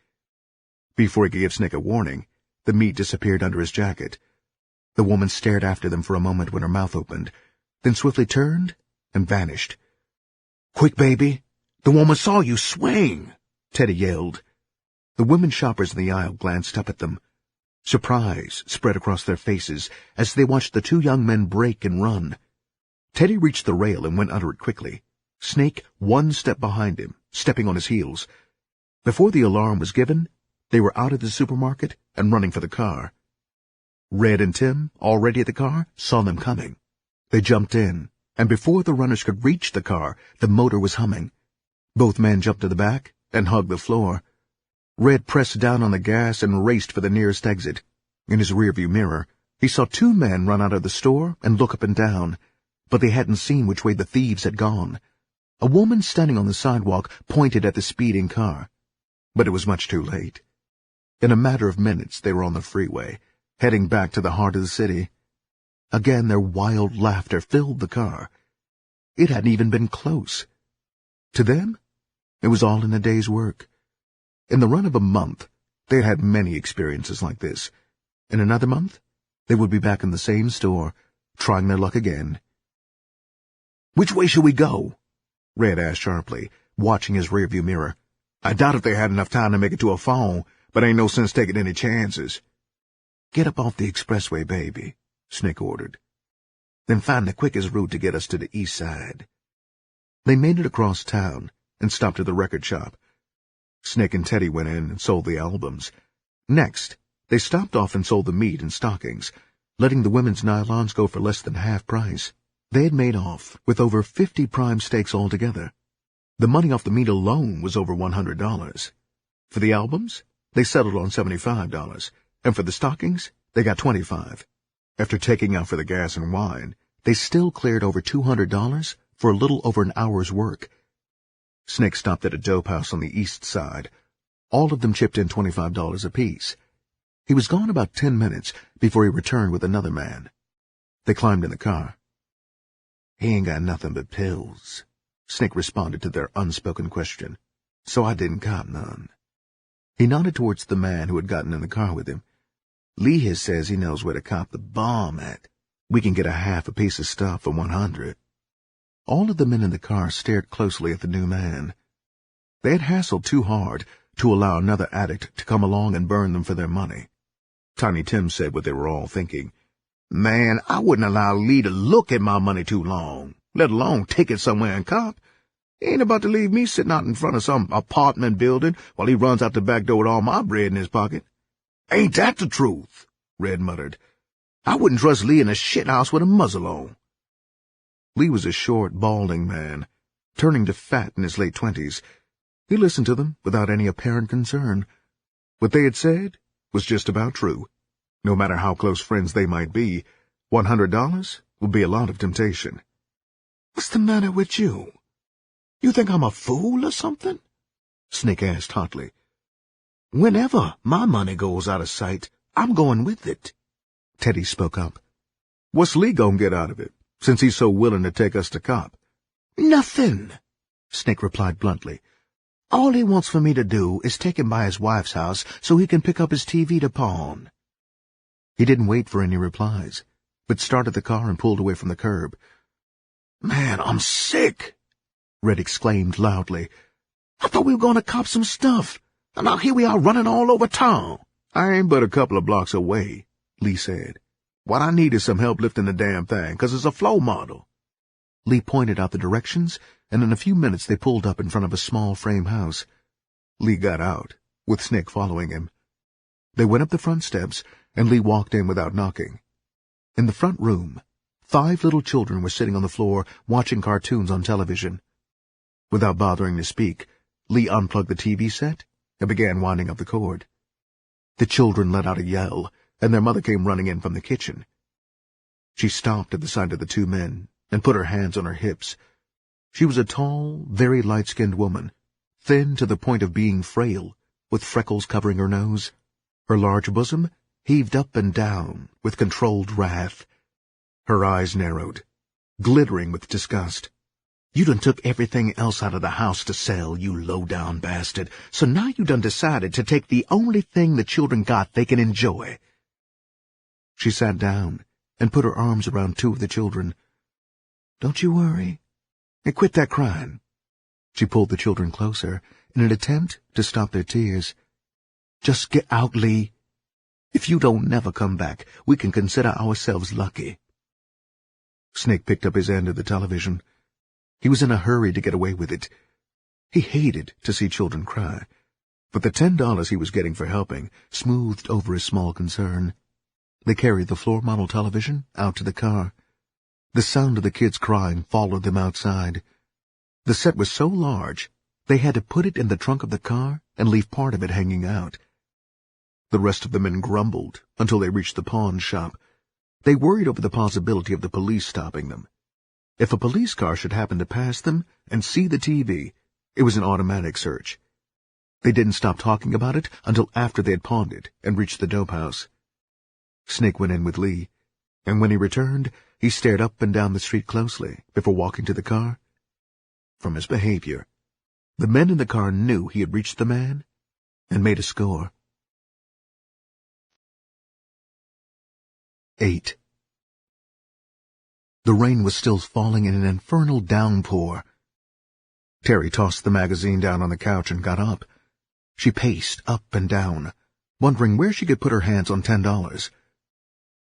Before he could give Snake a warning, the meat disappeared under his jacket. The woman stared after them for a moment when her mouth opened, then swiftly turned and vanished. "Quick, baby! The woman saw you swing!" Teddy yelled. The women shoppers in the aisle glanced up at them. Surprise spread across their faces as they watched the 2 young men break and run. Teddy reached the rail and went under it quickly. Snake 1 step behind him, stepping on his heels. Before the alarm was given, they were out of the supermarket and running for the car. Red and Tim, already at the car, saw them coming. They jumped in, and before the runners could reach the car, the motor was humming. Both men jumped to the back and hugged the floor. Red pressed down on the gas and raced for the nearest exit. In his rearview mirror, he saw 2 men run out of the store and look up and down, but they hadn't seen which way the thieves had gone. A woman standing on the sidewalk pointed at the speeding car, but it was much too late. In a matter of minutes they were on the freeway, heading back to the heart of the city. Again their wild laughter filled the car. It hadn't even been close. To them, it was all in a day's work. In the run of a month, they had had many experiences like this. In another month, they would be back in the same store, trying their luck again. "Which way shall we go?" Red asked sharply, watching his rearview mirror. "I doubt if they had enough time to make it to a phone, but ain't no sense taking any chances." "Get up off the expressway, baby," Snake ordered. "Then find the quickest route to get us to the east side." They made it across town and stopped at the record shop. Snake and Teddy went in and sold the albums. Next, they stopped off and sold the meat and stockings, letting the women's nylons go for less than half price. They had made off with over 50 prime steaks altogether. The money off the meat alone was over $100. For the albums, they settled on $75, and for the stockings, they got $25. After taking out for the gas and wine, they still cleared over $200 for a little over an hour's work. Snake stopped at a dope house on the east side. All of them chipped in $25 apiece. He was gone about 10 minutes before he returned with another man. They climbed in the car. "He ain't got nothing but pills," Snake responded to their unspoken question. "So I didn't cop none." He nodded towards the man who had gotten in the car with him. "Lee here says he knows where to cop the bomb at. We can get a half a piece of stuff for $100. All of the men in the car stared closely at the new man. They had hassled too hard to allow another addict to come along and burn them for their money. Tiny Tim said what they were all thinking. "Man, I wouldn't allow Lee to look at my money too long, let alone take it somewhere and cop. He ain't about to leave me sitting out in front of some apartment building while he runs out the back door with all my bread in his pocket." "Ain't that the truth?" Red muttered. "I wouldn't trust Lee in a shithouse with a muzzle on." Lee was a short, balding man, turning to fat in his late 20s. He listened to them without any apparent concern. What they had said was just about true. No matter how close friends they might be, $100 would be a lot of temptation. "What's the matter with you? You think I'm a fool or something?" Snake asked hotly. "Whenever my money goes out of sight, I'm going with it." Teddy spoke up. "What's Lee gonna get out of it, since he's so willing to take us to cop?" "Nothing," Snake replied bluntly. "All he wants for me to do is take him by his wife's house so he can pick up his TV to pawn." He didn't wait for any replies, but started the car and pulled away from the curb. "Man, I'm sick," Red exclaimed loudly. "I thought we were going to cop some stuff, and now here we are running all over town." "I ain't but a couple of blocks away," Lee said. "What I need is some help lifting the damn thing, 'cause it's a flow model." Lee pointed out the directions, and in a few minutes they pulled up in front of a small frame house. Lee got out, with Snake following him. They went up the front steps, and Lee walked in without knocking. In the front room, 5 little children were sitting on the floor watching cartoons on television. Without bothering to speak, Lee unplugged the TV set and began winding up the cord. The children let out a yell, and their mother came running in from the kitchen. She stopped at the sight of the 2 men and put her hands on her hips. She was a tall, very light-skinned woman, thin to the point of being frail, with freckles covering her nose. Her large bosom heaved up and down with controlled wrath. Her eyes narrowed, glittering with disgust. "You done took everything else out of the house to sell, you low-down bastard, so now you done decided to take the only thing the children got they can enjoy." She sat down and put her arms around 2 of the children. "Don't you worry, and quit that crying." She pulled the children closer in an attempt to stop their tears. "Just get out, Lee. If you don't never come back, we can consider ourselves lucky." Snake picked up his end of the television. He was in a hurry to get away with it. He hated to see children cry, but the $10 he was getting for helping smoothed over his small concern. They carried the floor-model television out to the car. The sound of the kids crying followed them outside. The set was so large, they had to put it in the trunk of the car and leave part of it hanging out. The rest of the men grumbled until they reached the pawn shop. They worried over the possibility of the police stopping them. If a police car should happen to pass them and see the TV, it was an automatic search. They didn't stop talking about it until after they had pawned it and reached the dope house. Snake went in with Lee, and when he returned, he stared up and down the street closely before walking to the car. From his behavior, the men in the car knew he had reached the man and made a score. 8. The rain was still falling in an infernal downpour. Terry tossed the magazine down on the couch and got up. She paced up and down, wondering where she could put her hands on $10.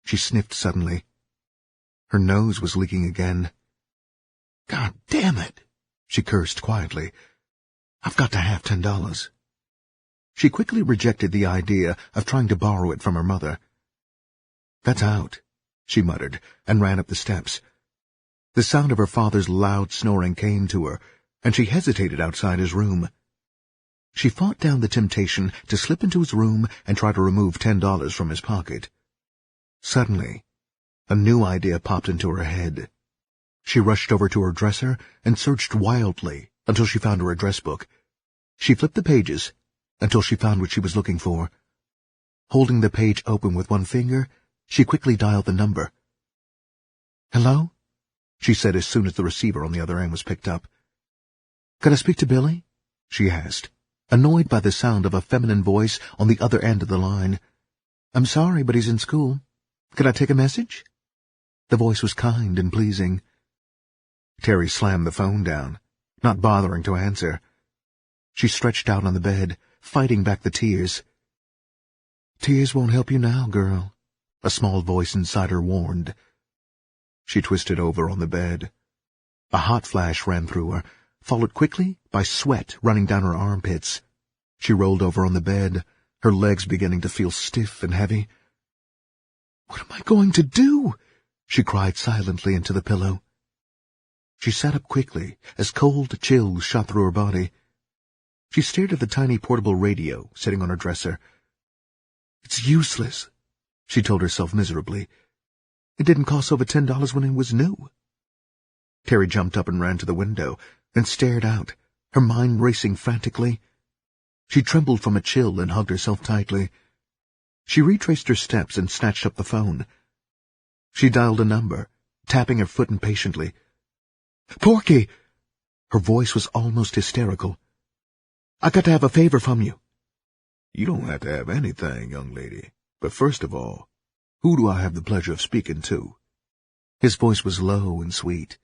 She sniffed suddenly. Her nose was leaking again. "God damn it," she cursed quietly. "I've got to have $10. She quickly rejected the idea of trying to borrow it from her mother. "That's out," she muttered, and ran up the steps. The sound of her father's loud snoring came to her, and she hesitated outside his room. She fought down the temptation to slip into his room and try to remove $10 from his pocket. Suddenly, a new idea popped into her head. She rushed over to her dresser and searched wildly until she found her address book. She flipped the pages until she found what she was looking for. Holding the page open with one finger, she quickly dialed the number. "Hello?" she said as soon as the receiver on the other end was picked up. "Could I speak to Billy?" she asked, annoyed by the sound of a feminine voice on the other end of the line. "I'm sorry, but he's in school. Could I take a message?" The voice was kind and pleasing. Terry slammed the phone down, not bothering to answer. She stretched out on the bed, fighting back the tears. "Tears won't help you now, girl," a small voice inside her warned. She twisted over on the bed. A hot flash ran through her, followed quickly by sweat running down her armpits. She rolled over on the bed, her legs beginning to feel stiff and heavy. "What am I going to do?" she cried silently into the pillow. She sat up quickly as cold chills shot through her body. She stared at the tiny portable radio sitting on her dresser. "It's useless," she told herself miserably. "It didn't cost over $10 when it was new." Terry jumped up and ran to the window, then stared out, her mind racing frantically. She trembled from a chill and hugged herself tightly. She retraced her steps and snatched up the phone. She dialed a number, tapping her foot impatiently. "Porky!" Her voice was almost hysterical. "I got to have a favor from you." "You don't have to have anything, young lady. But first of all, who do I have the pleasure of speaking to?" His voice was low and sweet.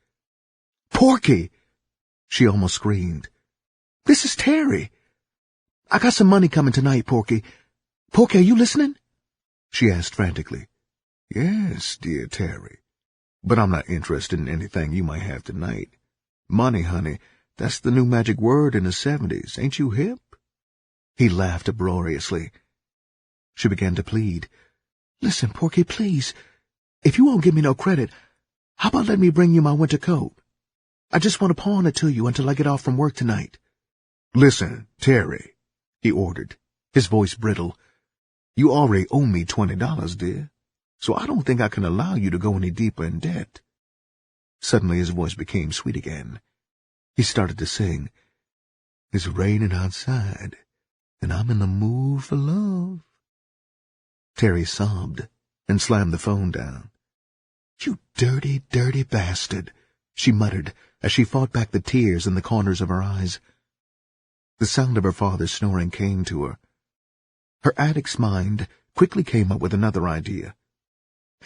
"Porky!" she almost screamed. "This is Terry. I got some money coming tonight, Porky. Porky, are you listening?" she asked frantically. "Yes, dear Terry. But I'm not interested in anything you might have tonight. Money, honey, that's the new magic word in the 70s. Ain't you hip?" He laughed uproariously. She began to plead. "Listen, Porky, please. If you won't give me no credit, how about let me bring you my winter coat? I just want to pawn it to you until I get off from work tonight." "Listen, Terry," he ordered, his voice brittle. "You already owe me $20, dear, so I don't think I can allow you to go any deeper in debt." Suddenly his voice became sweet again. He started to sing, "It's raining outside, and I'm in the mood for love." Terry sobbed and slammed the phone down. "You dirty, dirty bastard," she muttered as she fought back the tears in the corners of her eyes. The sound of her father's snoring came to her. Her addict's mind quickly came up with another idea.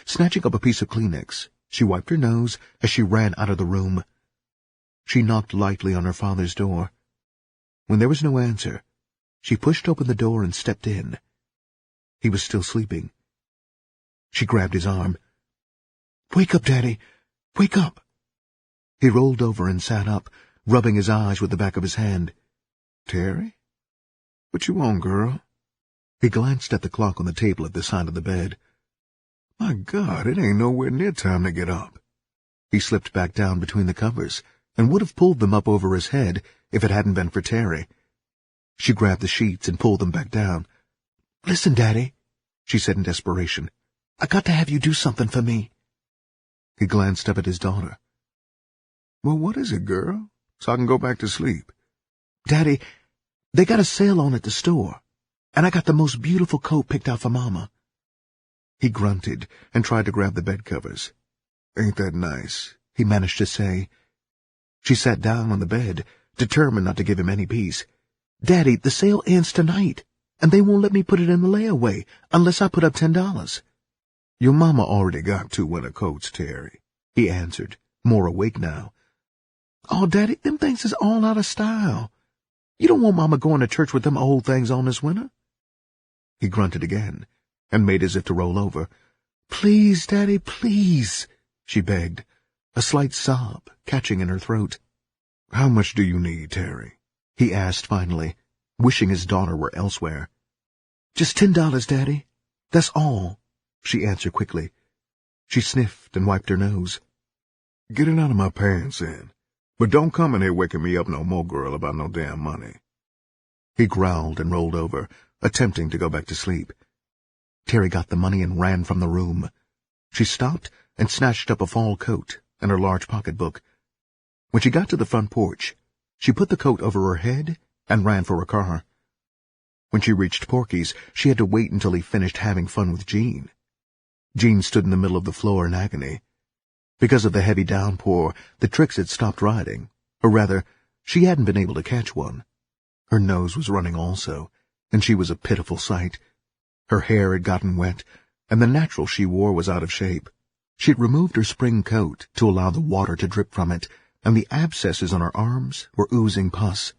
Snatching up a piece of Kleenex, she wiped her nose as she ran out of the room. She knocked lightly on her father's door. When there was no answer, she pushed open the door and stepped in. He was still sleeping. She grabbed his arm. "Wake up, Daddy! Wake up!" He rolled over and sat up, rubbing his eyes with the back of his hand. "Terry? What you want, girl?" He glanced at the clock on the table at the side of the bed. "My God, it ain't nowhere near time to get up." He slipped back down between the covers and would have pulled them up over his head if it hadn't been for Terry. She grabbed the sheets and pulled them back down. "Listen, Daddy," she said in desperation. "I got to have you do something for me." He glanced up at his daughter. "Well, what is it, girl? So I can go back to sleep." "Daddy, they got a sale on at the store, and I got the most beautiful coat picked out for Mama." He grunted and tried to grab the bed covers. "Ain't that nice?" he managed to say. She sat down on the bed, determined not to give him any peace. "Daddy, the sale ends tonight, and they won't let me put it in the layaway unless I put up $10. "Your mama already got 2 winter coats, Terry," he answered, more awake now. "Oh, Daddy, them things is all out of style. You don't want Mama going to church with them old things on this winter." He grunted again and made as if to roll over. "Please, Daddy, please," she begged, a slight sob catching in her throat. "How much do you need, Terry?" he asked finally, wishing his daughter were elsewhere. "Just $10, Daddy. That's all," she answered quickly. She sniffed and wiped her nose. "Get it out of my pants, then. But don't come in here waking me up no more, girl, about no damn money." He growled and rolled over, attempting to go back to sleep. Terry got the money and ran from the room. She stopped and snatched up a fall coat and her large pocketbook. When she got to the front porch, she put the coat over her head and ran for her car. When she reached Porky's, she had to wait until he finished having fun with Jean. Jean stood in the middle of the floor in agony. Because of the heavy downpour, the Trix had stopped riding, or rather, she hadn't been able to catch one. Her nose was running also, and she was a pitiful sight. Her hair had gotten wet, and the natural she wore was out of shape. She'd removed her spring coat to allow the water to drip from it, and the abscesses on her arms were oozing pus.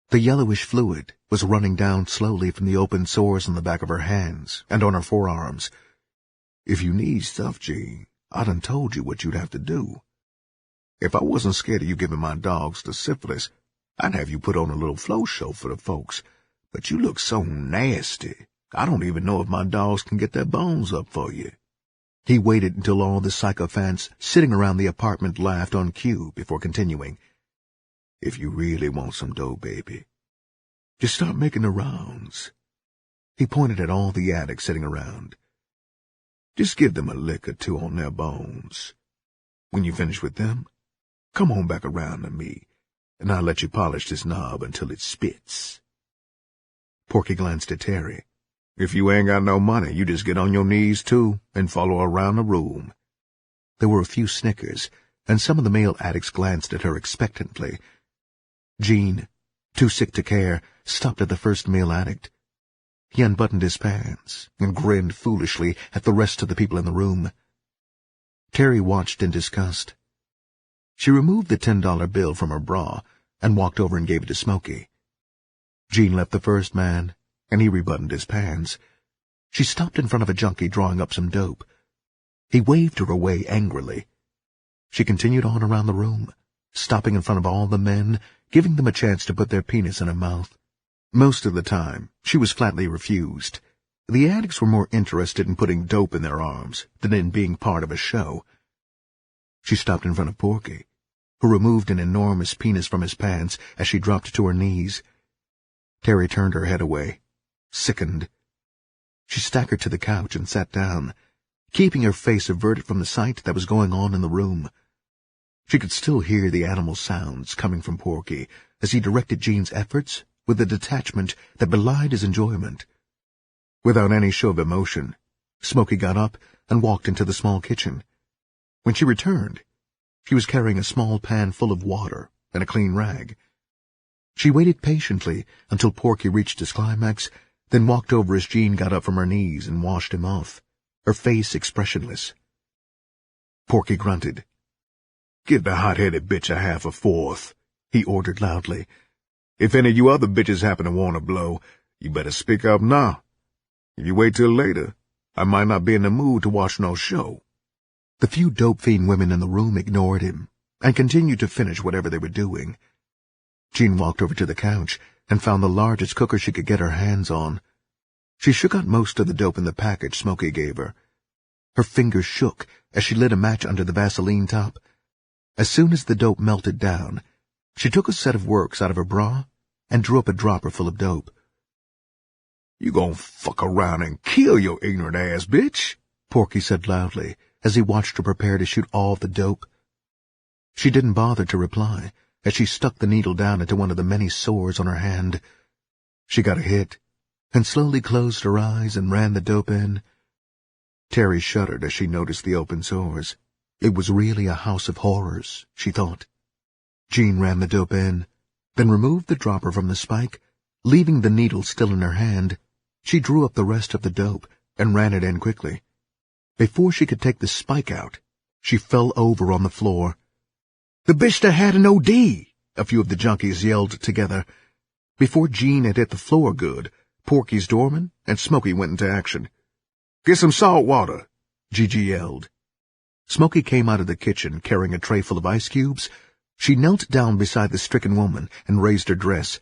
The yellowish fluid was running down slowly from the open sores on the back of her hands and on her forearms. "If you need stuff, Jean, I done told you what you'd have to do. If I wasn't scared of you giving my dogs the syphilis, I'd have you put on a little flow show for the folks. But you look so nasty, I don't even know if my dogs can get their bones up for you." He waited until all the sycophants sitting around the apartment laughed on cue before continuing. "If you really want some dough, baby, just start making the rounds." He pointed at all the addicts sitting around. "Just give them a lick or two on their bones. When you finish with them, come on back around to me, and I'll let you polish this knob until it spits." Porky glanced at Terry. "If you ain't got no money, you just get on your knees, too, and follow around the room." There were a few snickers, and some of the male addicts glanced at her expectantly. Jean, too sick to care, stopped at the first male addict. He unbuttoned his pants and grinned foolishly at the rest of the people in the room. Terry watched in disgust. She removed the $10 bill from her bra and walked over and gave it to Smokey. Jean left the first man, and he rebuttoned his pants. She stopped in front of a junkie drawing up some dope. He waved her away angrily. She continued on around the room, stopping in front of all the men, giving them a chance to put their penis in her mouth. Most of the time, she was flatly refused. The addicts were more interested in putting dope in their arms than in being part of a show. She stopped in front of Porky, who removed an enormous penis from his pants as she dropped to her knees. Terry turned her head away, sickened. She staggered to the couch and sat down, keeping her face averted from the sight that was going on in the room. She could still hear the animal sounds coming from Porky as he directed Jean's efforts with a detachment that belied his enjoyment. Without any show of emotion, Smokey got up and walked into the small kitchen. When she returned, she was carrying a small pan full of water and a clean rag. She waited patiently until Porky reached his climax, then walked over as Jean got up from her knees and washed him off, her face expressionless. Porky grunted. "Give the hot-headed bitch a half a fourth," he ordered loudly. "If any of you other bitches happen to want to blow, you better speak up now. If you wait till later, I might not be in the mood to watch no show." The few dope fiend women in the room ignored him and continued to finish whatever they were doing. Jean walked over to the couch and found the largest cooker she could get her hands on. She shook out most of the dope in the package Smokey gave her. Her fingers shook as she lit a match under the Vaseline top. As soon as the dope melted down, she took a set of works out of her bra and drew up a dropper full of dope. "You gon' fuck around and kill your ignorant ass, bitch," Porky said loudly as he watched her prepare to shoot all the dope. She didn't bother to reply as she stuck the needle down into one of the many sores on her hand. She got a hit and slowly closed her eyes and ran the dope in. Terry shuddered as she noticed the open sores. It was really a house of horrors, she thought. Jean ran the dope in, then removed the dropper from the spike. Leaving the needle still in her hand, she drew up the rest of the dope and ran it in quickly. Before she could take the spike out, she fell over on the floor. "The bitch that had an OD!" a few of the junkies yelled together. Before Jean had hit the floor good, Porky's doorman and Smokey went into action. "Get some salt water," Gigi yelled. Smokey came out of the kitchen carrying a tray full of ice cubes. She knelt down beside the stricken woman and raised her dress.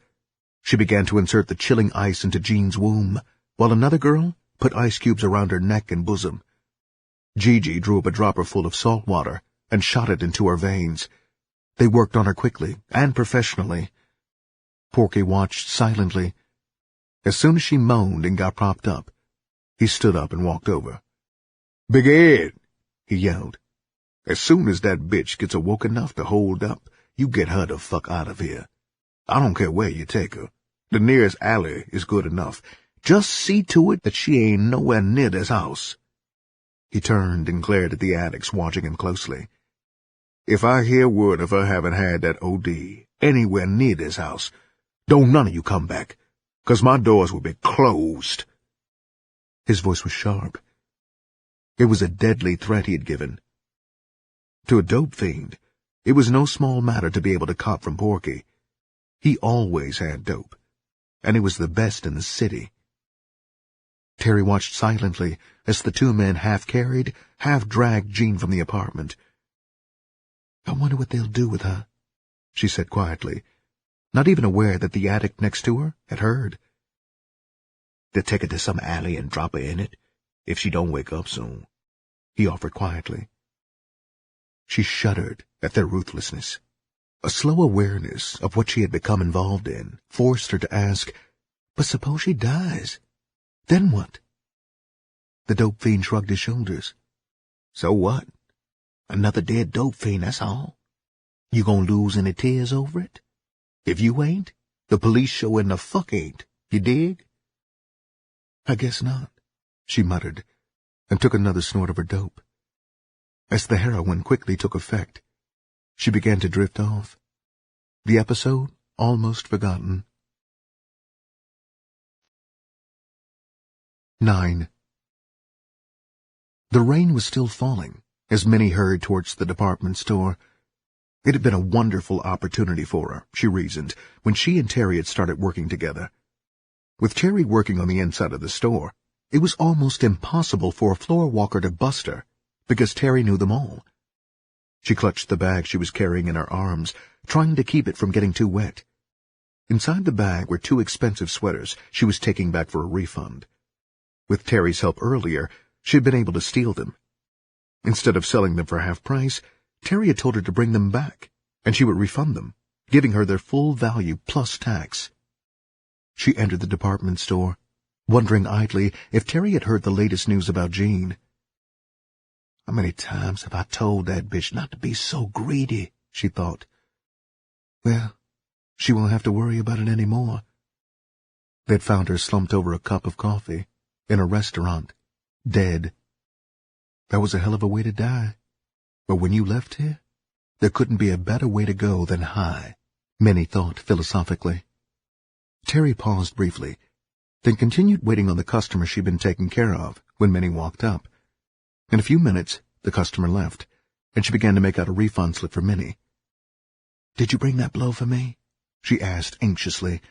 She began to insert the chilling ice into Jean's womb, while another girl put ice cubes around her neck and bosom. Gigi drew up a dropper full of salt water and shot it into her veins. They worked on her quickly and professionally. Porky watched silently. As soon as she moaned and got propped up, he stood up and walked over. "Big Ed," he yelled. "As soon as that bitch gets awoke enough to hold up, you get her the fuck out of here. I don't care where you take her. The nearest alley is good enough. Just see to it that she ain't nowhere near this house." He turned and glared at the addicts watching him closely. "If I hear word of her having had that OD anywhere near this house, don't none of you come back, 'cause my doors will be closed." His voice was sharp. It was a deadly threat he had given. To a dope fiend, it was no small matter to be able to cop from Porky. He always had dope, and it was the best in the city. Terry watched silently as the two men half-carried, half-dragged Jean from the apartment. "I wonder what they'll do with her," she said quietly, not even aware that the addict next to her had heard. "They'll take her to some alley and drop her in it, if she don't wake up soon," he offered quietly. She shuddered at their ruthlessness. A slow awareness of what she had become involved in forced her to ask, "But suppose she dies? Then what?" The dope fiend shrugged his shoulders. "So what? Another dead dope fiend, that's all. You gonna lose any tears over it? If you ain't, the police sure in the fuck ain't. You dig?" "I guess not," she muttered, and took another snort of her dope. As the heroin quickly took effect, she began to drift off. The episode almost forgotten. 9. The rain was still falling as Minnie hurried towards the department store. It had been a wonderful opportunity for her, she reasoned, when she and Terry had started working together. With Terry working on the inside of the store, it was almost impossible for a floor walker to bust her, because Terry knew them all. She clutched the bag she was carrying in her arms, trying to keep it from getting too wet. Inside the bag were 2 expensive sweaters she was taking back for a refund. With Terry's help earlier, she had been able to steal them. Instead of selling them for half price, Terry had told her to bring them back, and she would refund them, giving her their full value plus tax. She entered the department store, wondering idly if Terry had heard the latest news about Jean. "How many times have I told that bitch not to be so greedy?" she thought. Well, she won't have to worry about it any more. They'd found her slumped over a cup of coffee, in a restaurant, dead. That was a hell of a way to die. But when you left here, there couldn't be a better way to go than high, Minnie thought philosophically. Terry paused briefly, then continued waiting on the customer she'd been taking care of when Minnie walked up. In a few minutes, the customer left, and she began to make out a refund slip for Minnie. "Did you bring that blow for me?" she asked anxiously.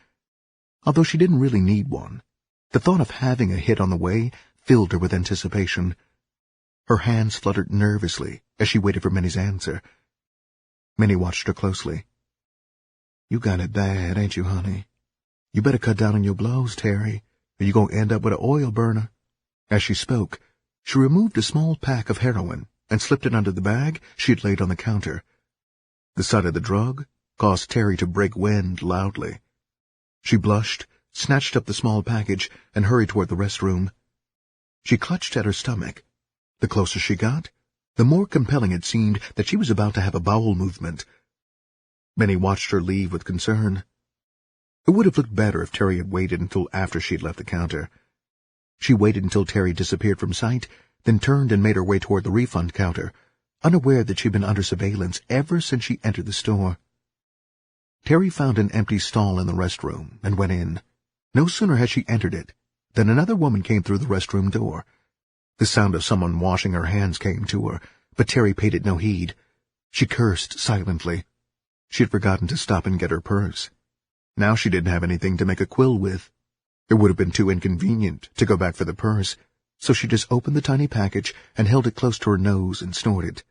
Although she didn't really need one, the thought of having a hit on the way filled her with anticipation. Her hands fluttered nervously as she waited for Minnie's answer. Minnie watched her closely. "You got it bad, ain't you, honey? You better cut down on your blows, Terry, or you gonna end up with an oil burner." As she spoke, she removed a small pack of heroin and slipped it under the bag she had laid on the counter. The sight of the drug caused Terry to break wind loudly. She blushed, snatched up the small package, and hurried toward the restroom. She clutched at her stomach. The closer she got, the more compelling it seemed that she was about to have a bowel movement. Minnie watched her leave with concern. It would have looked better if Terry had waited until after she had left the counter. She waited until Terry disappeared from sight, then turned and made her way toward the refund counter, unaware that she'd been under surveillance ever since she entered the store. Terry found an empty stall in the restroom and went in. No sooner had she entered it than another woman came through the restroom door. The sound of someone washing her hands came to her, but Terry paid it no heed. She cursed silently. She had forgotten to stop and get her purse. Now she didn't have anything to make a quill with. It would have been too inconvenient to go back for the purse, so she just opened the tiny package and held it close to her nose and snorted.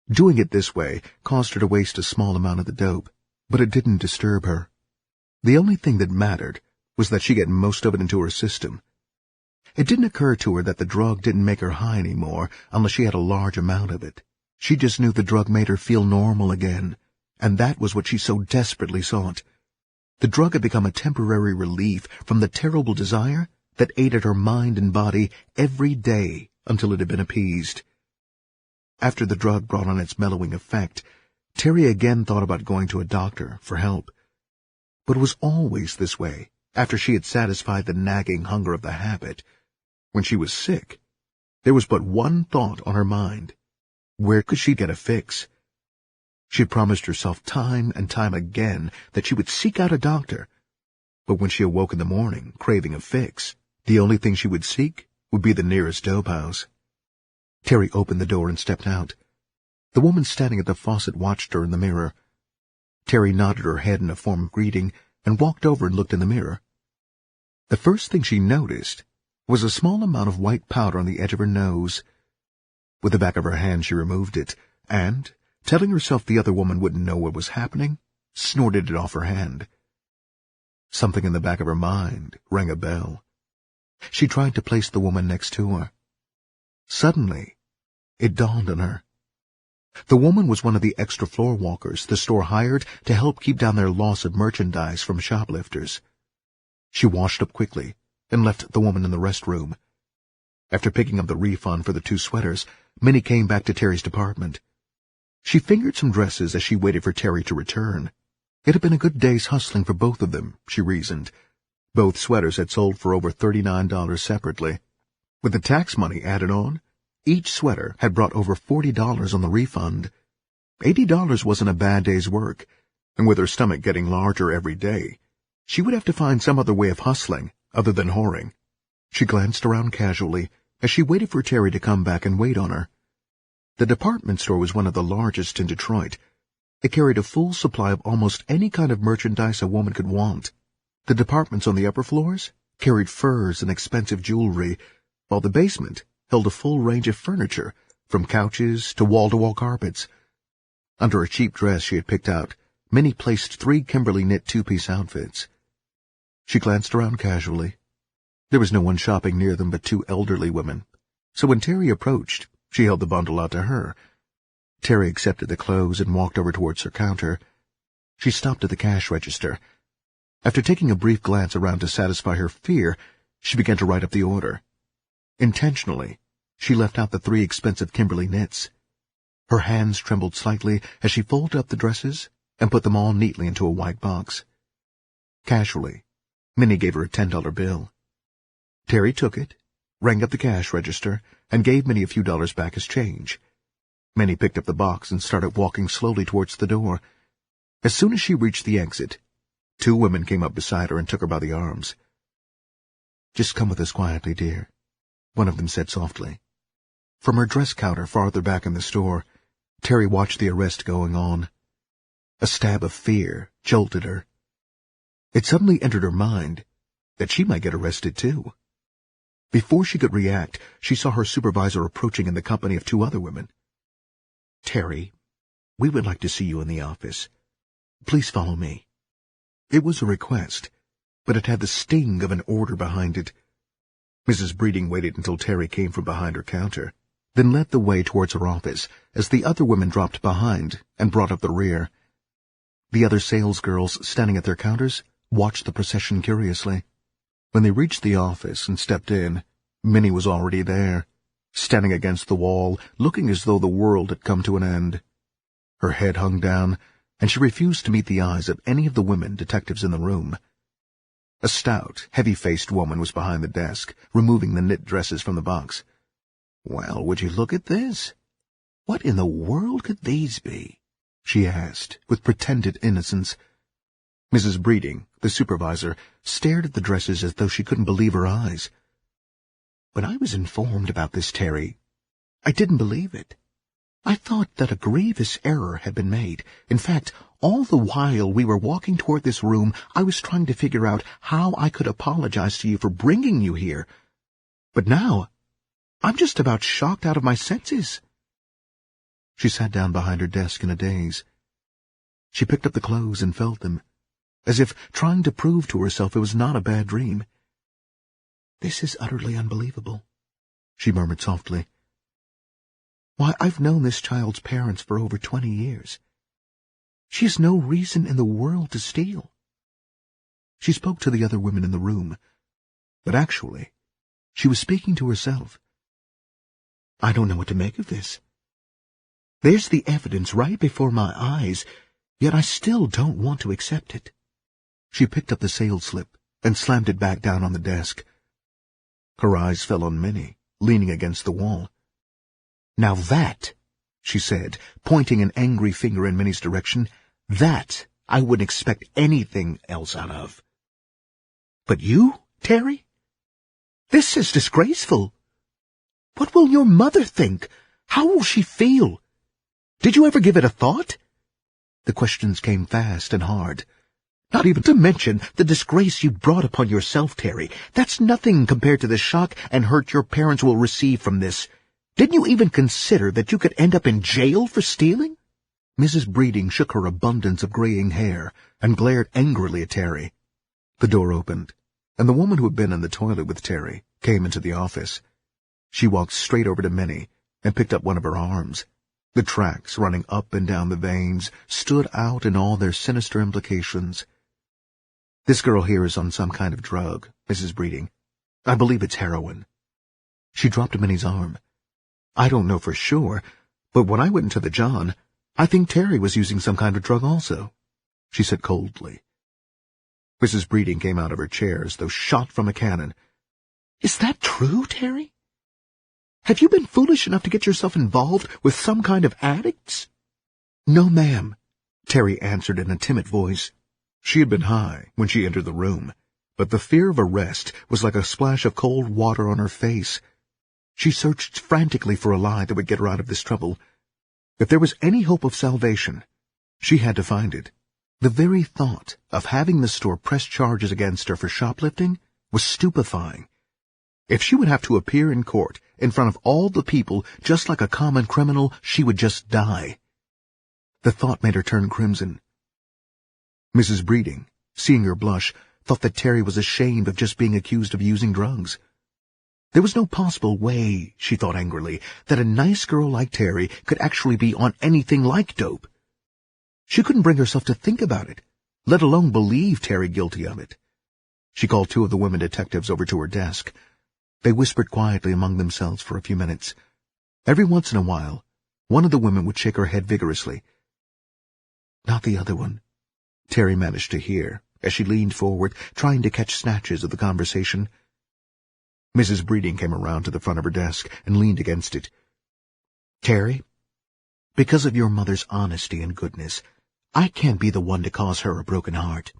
Doing it this way caused her to waste a small amount of the dope, but it didn't disturb her. The only thing that mattered was that she get most of it into her system. It didn't occur to her that the drug didn't make her high anymore unless she had a large amount of it. She just knew the drug made her feel normal again, and that was what she so desperately sought. The drug had become a temporary relief from the terrible desire that ate at her mind and body every day until it had been appeased. After the drug brought on its mellowing effect, Terry again thought about going to a doctor for help. But it was always this way after she had satisfied the nagging hunger of the habit. When she was sick, there was but one thought on her mind. Where could she get a fix? She had promised herself time and time again that she would seek out a doctor. But when she awoke in the morning, craving a fix, the only thing she would seek would be the nearest dope house. Terry opened the door and stepped out. The woman standing at the faucet watched her in the mirror. Terry nodded her head in a form of greeting and walked over and looked in the mirror. The first thing she noticed was a small amount of white powder on the edge of her nose. With the back of her hand she removed it, and, telling herself the other woman wouldn't know what was happening, snorted it off her hand. Something in the back of her mind rang a bell. She tried to place the woman next to her. Suddenly, it dawned on her. The woman was one of the extra floor walkers the store hired to help keep down their loss of merchandise from shoplifters. She washed up quickly and left the woman in the restroom. After picking up the refund for the 2 sweaters, Minnie came back to Terry's department. She fingered some dresses as she waited for Terry to return. It had been a good day's hustling for both of them, she reasoned. Both sweaters had sold for over $39 separately. With the tax money added on, each sweater had brought over $40 on the refund. $80 wasn't a bad day's work, and with her stomach getting larger every day, she would have to find some other way of hustling other than whoring. She glanced around casually as she waited for Terry to come back and wait on her. The department store was one of the largest in Detroit. It carried a full supply of almost any kind of merchandise a woman could want. The departments on the upper floors carried furs and expensive jewelry, while the basement held a full range of furniture, from couches to wall-to-wall carpets. Under a cheap dress she had picked out, Minnie placed 3 Kimberly knit 2-piece outfits. She glanced around casually. There was no one shopping near them but two elderly women, so when Terry approached, she held the bundle out to her. Terry accepted the clothes and walked over towards her counter. She stopped at the cash register. After taking a brief glance around to satisfy her fear, she began to write up the order. Intentionally, she left out the 3 expensive Kimberly knits. Her hands trembled slightly as she folded up the dresses and put them all neatly into a white box. Casually, Minnie gave her a $10 bill. Terry took it, rang up the cash register, and gave Minnie a few dollars back as change. Minnie picked up the box and started walking slowly towards the door. As soon as she reached the exit, 2 women came up beside her and took her by the arms. "Just come with us quietly, dear," one of them said softly. From her dress counter farther back in the store, Terry watched the arrest going on. A stab of fear jolted her. It suddenly entered her mind that she might get arrested too. Before she could react, she saw her supervisor approaching in the company of 2 other women. "Terry, we would like to see you in the office. Please follow me." It was a request, but it had the sting of an order behind it. Mrs. Breeding waited until Terry came from behind her counter, then led the way towards her office as the other women dropped behind and brought up the rear. The other salesgirls standing at their counters watched the procession curiously. When they reached the office and stepped in, Minnie was already there, standing against the wall, looking as though the world had come to an end. Her head hung down, and she refused to meet the eyes of any of the women detectives in the room. A stout, heavy-faced woman was behind the desk, removing the knit dresses from the box. "Well, would you look at this? What in the world could these be?" she asked, with pretended innocence. Mrs. Breeding, the supervisor, stared at the dresses as though she couldn't believe her eyes. "When I was informed about this, Terry, I didn't believe it. I thought that a grievous error had been made. In fact, all the while we were walking toward this room, I was trying to figure out how I could apologize to you for bringing you here. But now, I'm just about shocked out of my senses." She sat down behind her desk in a daze. She picked up the clothes and felt them, as if trying to prove to herself it was not a bad dream. "This is utterly unbelievable," she murmured softly. "Why, I've known this child's parents for over 20 years. She has no reason in the world to steal." She spoke to the other women in the room, but actually, she was speaking to herself. "I don't know what to make of this. There's the evidence right before my eyes, yet I still don't want to accept it." She picked up the sales slip and slammed it back down on the desk. Her eyes fell on Minnie, leaning against the wall. "Now that," she said, pointing an angry finger in Minnie's direction, "that I wouldn't expect anything else out of." "But you, Terry? This is disgraceful. What will your mother think? How will she feel? Did you ever give it a thought?" The questions came fast and hard. "Not even to mention the disgrace you brought upon yourself, Terry. That's nothing compared to the shock and hurt your parents will receive from this. Didn't you even consider that you could end up in jail for stealing?" Mrs. Breeding shook her abundance of graying hair and glared angrily at Terry. The door opened, and the woman who had been in the toilet with Terry came into the office. She walked straight over to Minnie and picked up one of her arms. The tracks running up and down the veins stood out in all their sinister implications. "This girl here is on some kind of drug, Mrs. Breeding. I believe it's heroin." She dropped Minnie's arm. "I don't know for sure, but when I went into the John, I think Terry was using some kind of drug also," she said coldly. Mrs. Breeding came out of her chair as though shot from a cannon. "Is that true, Terry? Have you been foolish enough to get yourself involved with some kind of addicts?" "No, ma'am," Terry answered in a timid voice. She had been high when she entered the room, but the fear of arrest was like a splash of cold water on her face. She searched frantically for a lie that would get her out of this trouble. If there was any hope of salvation, she had to find it. The very thought of having the store press charges against her for shoplifting was stupefying. If she would have to appear in court in front of all the people just like a common criminal, she would just die. The thought made her turn crimson. Mrs. Breeding, seeing her blush, thought that Terry was ashamed of just being accused of using drugs. There was no possible way, she thought angrily, that a nice girl like Terry could actually be on anything like dope. She couldn't bring herself to think about it, let alone believe Terry guilty of it. She called 2 of the women detectives over to her desk. They whispered quietly among themselves for a few minutes. Every once in a while, one of the women would shake her head vigorously. Not the other one, Terry managed to hear, as she leaned forward, trying to catch snatches of the conversation. Mrs. Breeding came around to the front of her desk and leaned against it. Terry, because of your mother's honesty and goodness, I can't be the one to cause her a broken heart.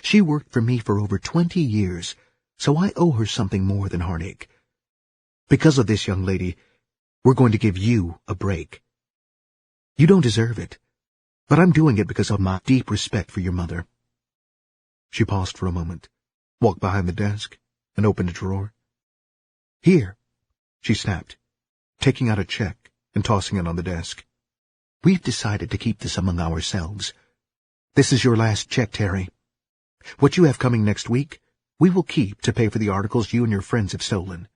She worked for me for over 20 years, so I owe her something more than heartache. Because of this, young lady, we're going to give you a break. You don't deserve it, but I'm doing it because of my deep respect for your mother. She paused for a moment, walked behind the desk, and opened a drawer. Here, she snapped, taking out a check and tossing it on the desk. We've decided to keep this among ourselves. This is your last check, Terry. What you have coming next week, we will keep to pay for the articles you and your friends have stolen.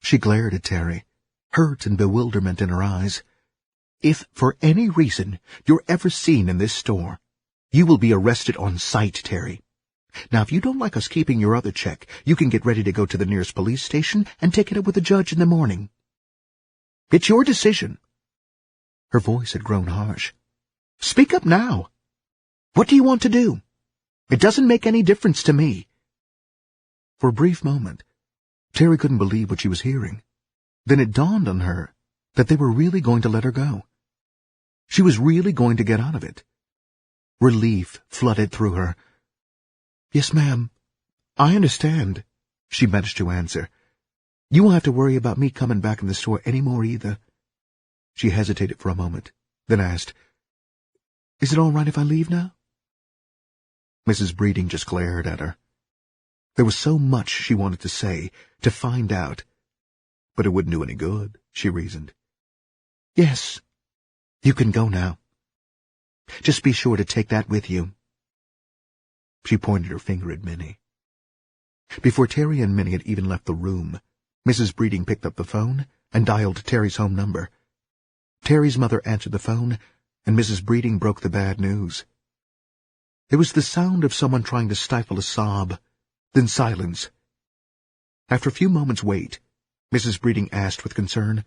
She glared at Terry, hurt and bewilderment in her eyes. If, for any reason, you're ever seen in this store, you will be arrested on sight, Terry. Now, if you don't like us keeping your other check, you can get ready to go to the nearest police station and take it up with the judge in the morning. It's your decision. Her voice had grown harsh. Speak up now. What do you want to do? It doesn't make any difference to me. For a brief moment, Terry couldn't believe what she was hearing. Then it dawned on her that they were really going to let her go. She was really going to get out of it. Relief flooded through her. Yes, ma'am. I understand, she managed to answer. You won't have to worry about me coming back in the store any more either. She hesitated for a moment, then asked, Is it all right if I leave now? Mrs. Breeding just glared at her. There was so much she wanted to say, to find out. But it wouldn't do any good, she reasoned. Yes, you can go now. Just be sure to take that with you. She pointed her finger at Minnie. Before Terry and Minnie had even left the room, Mrs. Breeding picked up the phone and dialed Terry's home number. Terry's mother answered the phone, and Mrs. Breeding broke the bad news. It was the sound of someone trying to stifle a sob, then silence. After a few moments' wait, Mrs. Breeding asked with concern,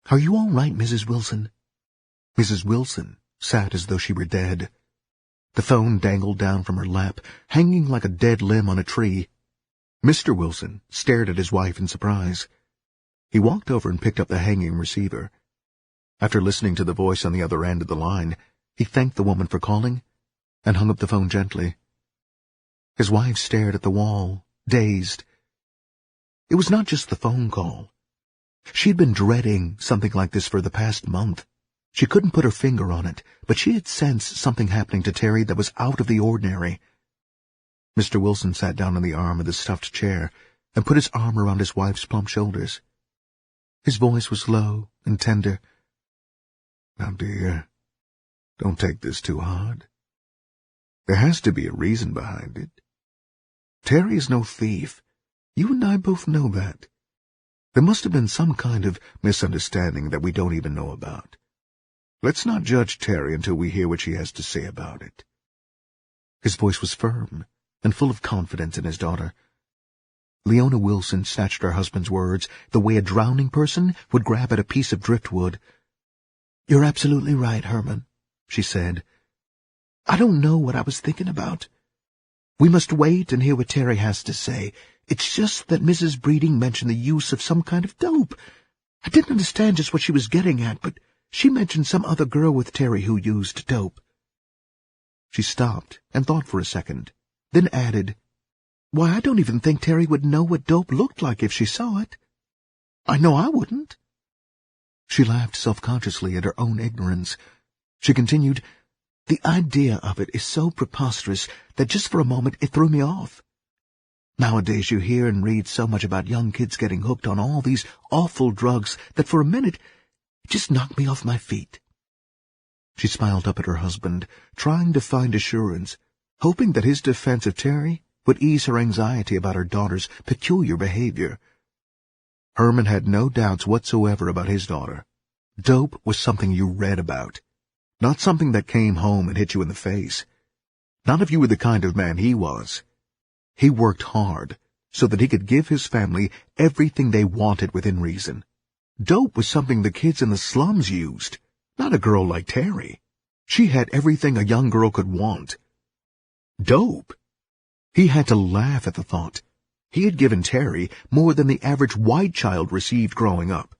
Are you all right, Mrs. Wilson? Mrs. Wilson sat as though she were dead. The phone dangled down from her lap, hanging like a dead limb on a tree. Mr. Wilson stared at his wife in surprise. He walked over and picked up the hanging receiver. After listening to the voice on the other end of the line, he thanked the woman for calling and hung up the phone gently. His wife stared at the wall, dazed. It was not just the phone call. She'd been dreading something like this for the past month. She couldn't put her finger on it, but she had sensed something happening to Terry that was out of the ordinary. Mr. Wilson sat down on the arm of the stuffed chair and put his arm around his wife's plump shoulders. His voice was low and tender. Now, dear, don't take this too hard. There has to be a reason behind it. Terry is no thief. You and I both know that. There must have been some kind of misunderstanding that we don't even know about. Let's not judge Terry until we hear what she has to say about it. His voice was firm and full of confidence in his daughter. Leona Wilson snatched her husband's words the way a drowning person would grab at a piece of driftwood. You're absolutely right, Herman, she said. I don't know what I was thinking about. We must wait and hear what Terry has to say. It's just that Mrs. Breeding mentioned the use of some kind of dope. I didn't understand just what she was getting at, but she mentioned some other girl with Terry who used dope. She stopped and thought for a second, then added, Why, I don't even think Terry would know what dope looked like if she saw it. I know I wouldn't. She laughed self-consciously at her own ignorance. She continued, The idea of it is so preposterous that just for a moment it threw me off. Nowadays you hear and read so much about young kids getting hooked on all these awful drugs that for a minute it just knocked me off my feet. She smiled up at her husband, trying to find assurance, hoping that his defense of Terry would ease her anxiety about her daughter's peculiar behavior. Herman had no doubts whatsoever about his daughter. Dope was something you read about, not something that came home and hit you in the face. Not if you were the kind of man he was. He worked hard so that he could give his family everything they wanted within reason. Dope was something the kids in the slums used, not a girl like Terry. She had everything a young girl could want. Dope? He had to laugh at the thought. He had given Terry more than the average white child received growing up.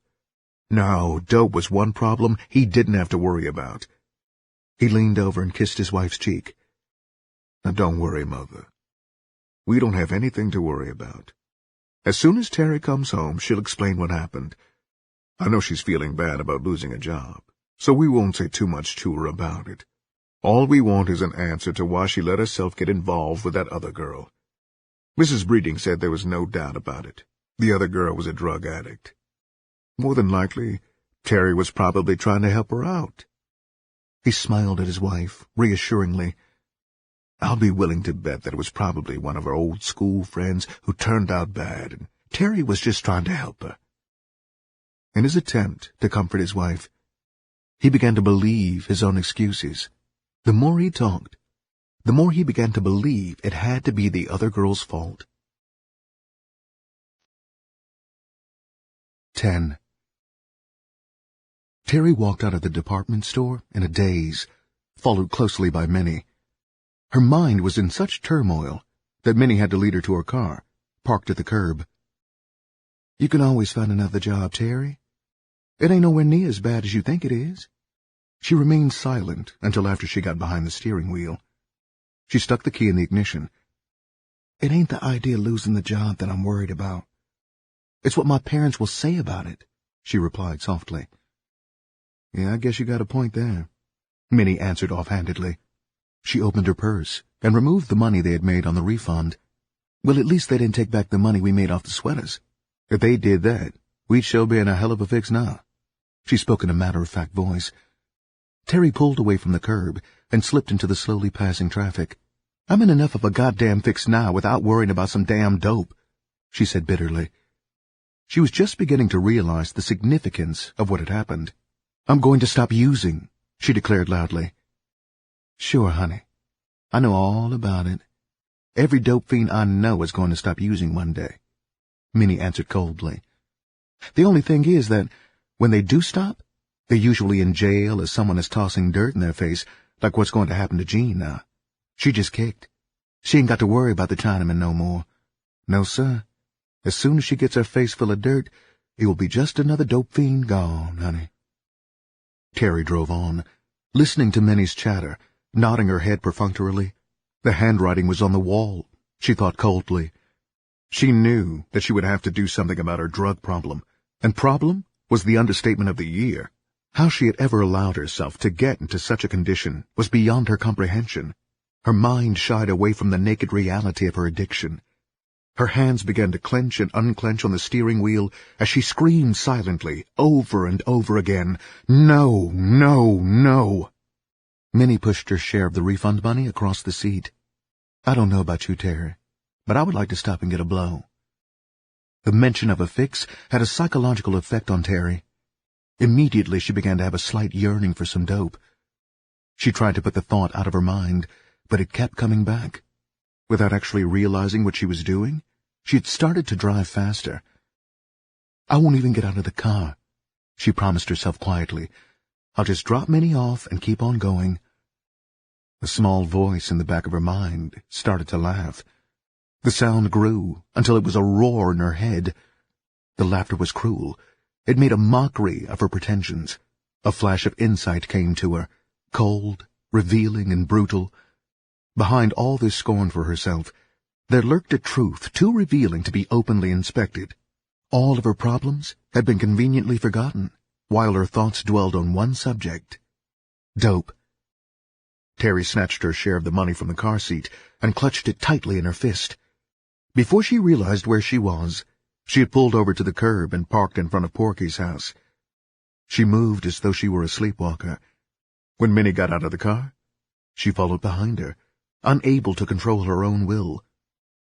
No, dope was one problem he didn't have to worry about. He leaned over and kissed his wife's cheek. Now don't worry, Mother. We don't have anything to worry about. As soon as Terry comes home, she'll explain what happened. I know she's feeling bad about losing a job, so we won't say too much to her about it. All we want is an answer to why she let herself get involved with that other girl. Mrs. Breeding said there was no doubt about it. The other girl was a drug addict. More than likely, Terry was probably trying to help her out. He smiled at his wife, reassuringly. I'll be willing to bet that it was probably one of her old school friends who turned out bad, and Terry was just trying to help her. In his attempt to comfort his wife, he began to believe his own excuses. The more he talked, the more he began to believe it had to be the other girl's fault. 10. Terry walked out of the department store in a daze, followed closely by Minnie. Her mind was in such turmoil that Minnie had to lead her to her car, parked at the curb. You can always find another job, Terry. It ain't nowhere near as bad as you think it is. She remained silent until after she got behind the steering wheel. She stuck the key in the ignition. It ain't the idea of losing the job that I'm worried about. It's what my parents will say about it, she replied softly. Yeah, I guess you got a point there, Minnie answered offhandedly. She opened her purse and removed the money they had made on the refund. Well, at least they didn't take back the money we made off the sweaters. If they did that, we'd sure be in a hell of a fix now. She spoke in a matter-of-fact voice. Terry pulled away from the curb and slipped into the slowly passing traffic. I'm in enough of a goddamn fix now without worrying about some damn dope, she said bitterly. She was just beginning to realize the significance of what had happened. I'm going to stop using, she declared loudly. Sure, honey. I know all about it. Every dope fiend I know is going to stop using one day, Minnie answered coldly. The only thing is that when they do stop, they're usually in jail as someone is tossing dirt in their face, like what's going to happen to Jean now. She just kicked. She ain't got to worry about the Chinaman no more. No, sir. As soon as she gets her face full of dirt, it will be just another dope fiend gone, honey. Terry drove on, listening to Minnie's chatter, nodding her head perfunctorily. The handwriting was on the wall, she thought coldly. She knew that she would have to do something about her drug problem, and problem was the understatement of the year. How she had ever allowed herself to get into such a condition was beyond her comprehension. Her mind shied away from the naked reality of her addiction. Her hands began to clench and unclench on the steering wheel as she screamed silently, over and over again, No, no, no. Minnie pushed her share of the refund money across the seat. I don't know about you, Terry, but I would like to stop and get a blow. The mention of a fix had a psychological effect on Terry. Immediately she began to have a slight yearning for some dope. She tried to put the thought out of her mind, but it kept coming back. Without actually realizing what she was doing, she had started to drive faster. I won't even get out of the car, she promised herself quietly. I'll just drop Minnie off and keep on going. A small voice in the back of her mind started to laugh. The sound grew until it was a roar in her head. The laughter was cruel. It made a mockery of her pretensions. A flash of insight came to her, cold, revealing, and brutal. Behind all this scorn for herself, there lurked a truth too revealing to be openly inspected. All of her problems had been conveniently forgotten, while her thoughts dwelled on one subject: dope. Terry snatched her share of the money from the car seat and clutched it tightly in her fist. Before she realized where she was, she had pulled over to the curb and parked in front of Porky's house. She moved as though she were a sleepwalker. When Minnie got out of the car, she followed behind her, unable to control her own will.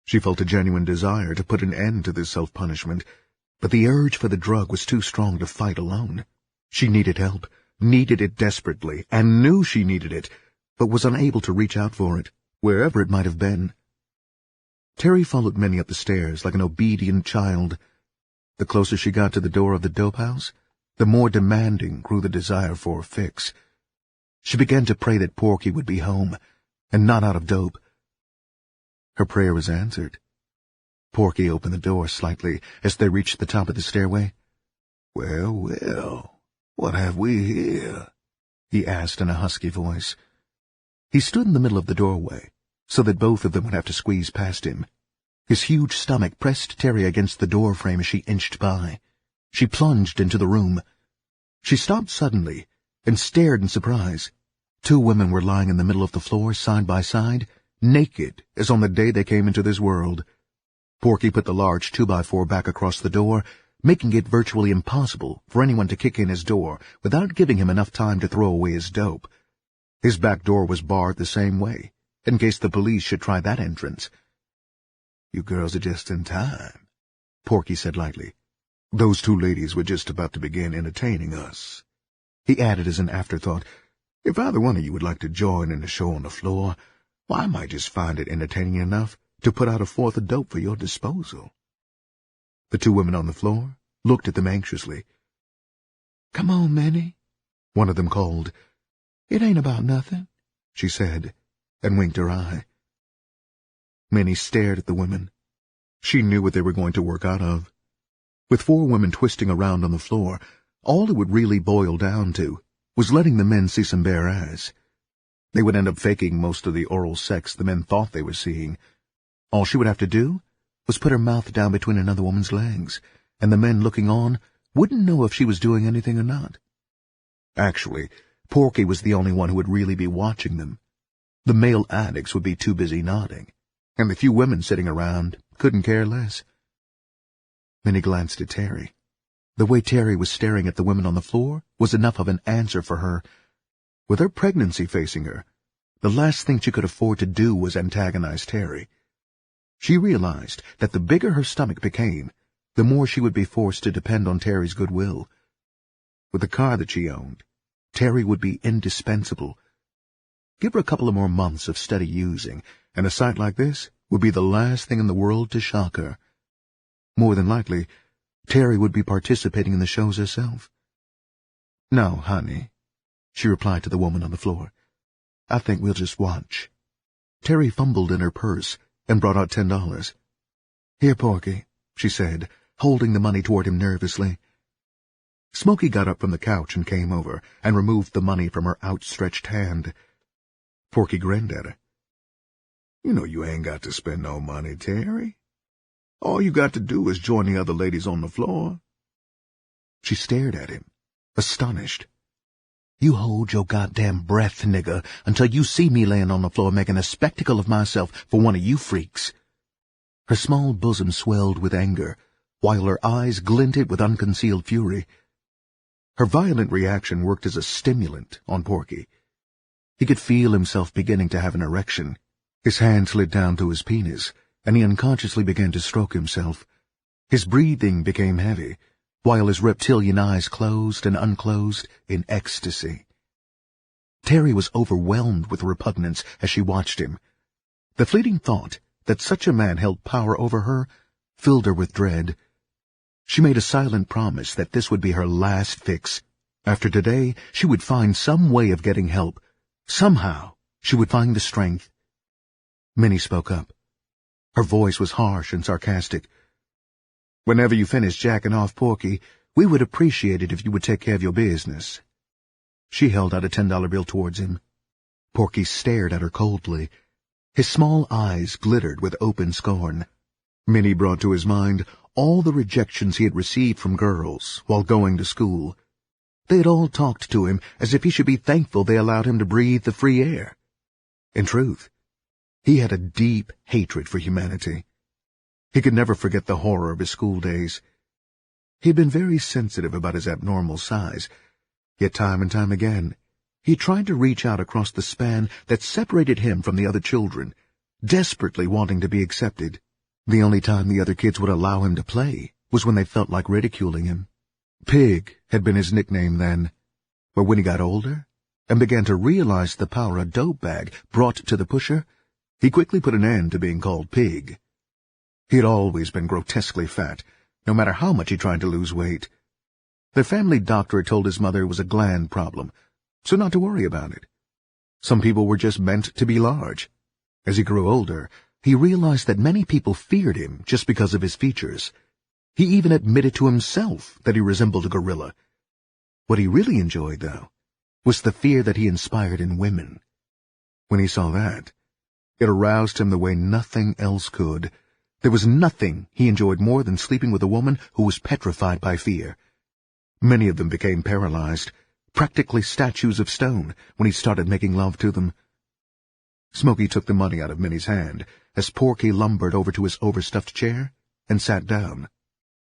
She felt a genuine desire to put an end to this self-punishment, but the urge for the drug was too strong to fight alone. She needed help, needed it desperately, and knew she needed it, but was unable to reach out for it, wherever it might have been. Terry followed Minnie up the stairs like an obedient child. The closer she got to the door of the dope house, the more demanding grew the desire for a fix. She began to pray that Porky would be home, and not out of dope. Her prayer was answered. Porky opened the door slightly as they reached the top of the stairway. "Well, well, what have we here?" he asked in a husky voice. He stood in the middle of the doorway, so that both of them would have to squeeze past him. His huge stomach pressed Terry against the door frame as she inched by. She plunged into the room. She stopped suddenly and stared in surprise. 2 women were lying in the middle of the floor, side by side, naked as on the day they came into this world. Porky put the large 2x4 back across the door, making it virtually impossible for anyone to kick in his door without giving him enough time to throw away his dope. His back door was barred the same way, in case the police should try that entrance. "You girls are just in time," Porky said lightly. "Those 2 ladies were just about to begin entertaining us." He added as an afterthought, "If either one of you would like to join in the show on the floor, why, I might just find it entertaining enough to put out a 4th of dope for your disposal." The 2 women on the floor looked at them anxiously. "Come on, Minnie," one of them called. "It ain't about nothing," she said, and winked her eye. Minnie stared at the women. She knew what they were going to work out of. With 4 women twisting around on the floor, all it would really boil down to was letting the men see some bare ass. They would end up faking most of the oral sex the men thought they were seeing. All she would have to do was put her mouth down between another woman's legs, and the men looking on wouldn't know if she was doing anything or not. Actually, Porky was the only one who would really be watching them. The male addicts would be too busy nodding, and the few women sitting around couldn't care less. Minnie glanced at Terry. The way Terry was staring at the women on the floor was enough of an answer for her. With her pregnancy facing her, the last thing she could afford to do was antagonize Terry. She realized that the bigger her stomach became, the more she would be forced to depend on Terry's goodwill. With the car that she owned, Terry would be indispensable. Give her a couple of more months of steady using, and a sight like this would be the last thing in the world to shock her. More than likely, Terry would be participating in the shows herself. "No, honey," she replied to the woman on the floor. "I think we'll just watch." Terry fumbled in her purse and brought out $10. "Here, Porky," she said, holding the money toward him nervously. Smokey got up from the couch and came over and removed the money from her outstretched hand. Porky grinned at her. "You know you ain't got to spend no money, Terry. All you got to do is join the other ladies on the floor." She stared at him, astonished. "You hold your goddamn breath, nigger, until you see me laying on the floor making a spectacle of myself for one of you freaks." Her small bosom swelled with anger, while her eyes glinted with unconcealed fury. Her violent reaction worked as a stimulant on Porky. He could feel himself beginning to have an erection. His hand slid down to his penis, and he unconsciously began to stroke himself. His breathing became heavy, while his reptilian eyes closed and unclosed in ecstasy. Terry was overwhelmed with repugnance as she watched him. The fleeting thought that such a man held power over her filled her with dread. She made a silent promise that this would be her last fix. After today, she would find some way of getting help. Somehow, she would find the strength. Minnie spoke up. Her voice was harsh and sarcastic. "Whenever you finish jacking off, Porky, we would appreciate it if you would take care of your business." She held out a $10 bill towards him. Porky stared at her coldly. His small eyes glittered with open scorn. Minnie brought to his mind all the rejections he had received from girls while going to school. They had all talked to him as if he should be thankful they allowed him to breathe the free air. In truth, he had a deep hatred for humanity. He could never forget the horror of his school days. He had been very sensitive about his abnormal size, yet time and time again, he tried to reach out across the span that separated him from the other children, desperately wanting to be accepted. The only time the other kids would allow him to play was when they felt like ridiculing him. Pig had been his nickname then, but when he got older and began to realize the power a dope bag brought to the pusher, he quickly put an end to being called Pig. He had always been grotesquely fat, no matter how much he tried to lose weight. Their family doctor had told his mother it was a gland problem, so not to worry about it. Some people were just meant to be large. As he grew older, he realized that many people feared him just because of his features. He even admitted to himself that he resembled a gorilla. What he really enjoyed, though, was the fear that he inspired in women. When he saw that, it aroused him the way nothing else could. There was nothing he enjoyed more than sleeping with a woman who was petrified by fear. Many of them became paralyzed, practically statues of stone, when he started making love to them. Smokey took the money out of Minnie's hand as Porky lumbered over to his overstuffed chair and sat down.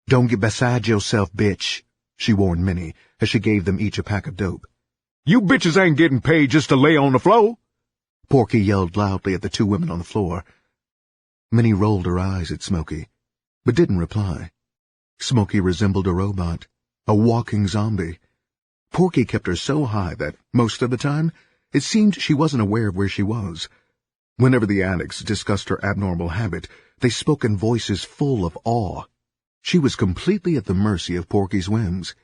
"Don't get beside yourself, bitch," she warned Minnie as she gave them each a pack of dope. "You bitches ain't getting paid just to lay on the floor," Porky yelled loudly at the two women on the floor. Minnie rolled her eyes at Smokey, but didn't reply. Smokey resembled a robot, a walking zombie. Porky kept her so high that, most of the time, it seemed she wasn't aware of where she was. Whenever the addicts discussed her abnormal habit, they spoke in voices full of awe. She was completely at the mercy of Porky's whims.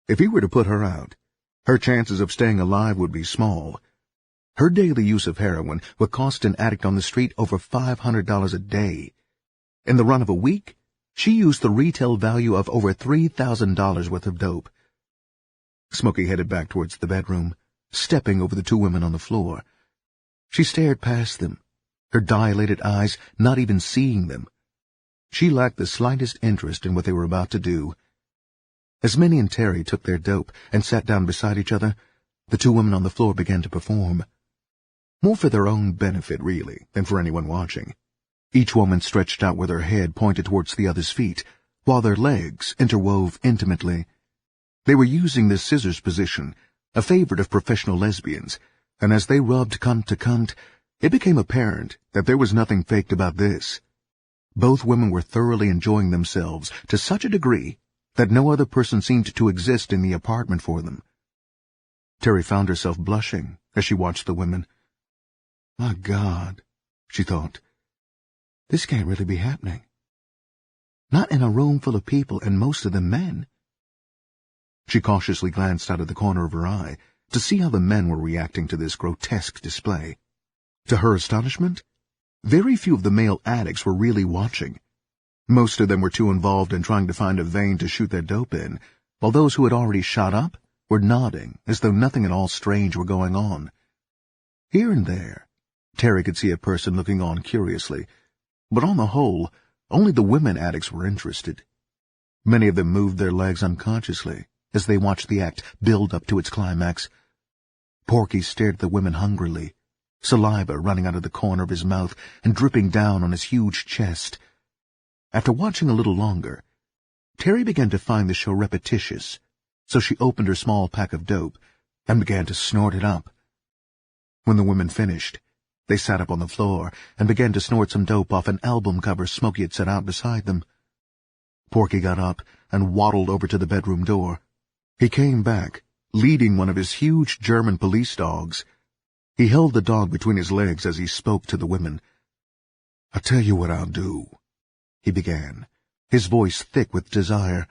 If he were to put her out, her chances of staying alive would be small. Her daily use of heroin would cost an addict on the street over $500 a day. In the run of a week, she used the retail value of over $3,000 worth of dope. Smokey headed back towards the bedroom, stepping over the two women on the floor. She stared past them, her dilated eyes not even seeing them. She lacked the slightest interest in what they were about to do. As Minnie and Terry took their dope and sat down beside each other, the two women on the floor began to perform. More for their own benefit, really, than for anyone watching. Each woman stretched out with her head pointed towards the other's feet, while their legs interwove intimately. They were using the scissors position, a favorite of professional lesbians, and as they rubbed cunt to cunt, it became apparent that there was nothing faked about this. Both women were thoroughly enjoying themselves to such a degree that no other person seemed to exist in the apartment for them. Terry found herself blushing as she watched the women. "My God," she thought, "this can't really be happening. Not in a room full of people and most of them men." She cautiously glanced out of the corner of her eye to see how the men were reacting to this grotesque display. To her astonishment, very few of the male addicts were really watching. Most of them were too involved in trying to find a vein to shoot their dope in, while those who had already shot up were nodding as though nothing at all strange were going on. Here and there, Terry could see a person looking on curiously, but on the whole, only the women addicts were interested. Many of them moved their legs unconsciously as they watched the act build up to its climax. Porky stared at the women hungrily, saliva running out of the corner of his mouth and dripping down on his huge chest. After watching a little longer, Terry began to find the show repetitious, so she opened her small pack of dope and began to snort it up. When the women finished, they sat up on the floor and began to snort some dope off an album cover Smokey had set out beside them. Porky got up and waddled over to the bedroom door. He came back, leading one of his huge German police dogs. He held the dog between his legs as he spoke to the women. "I'll tell you what I'll do," he began, his voice thick with desire.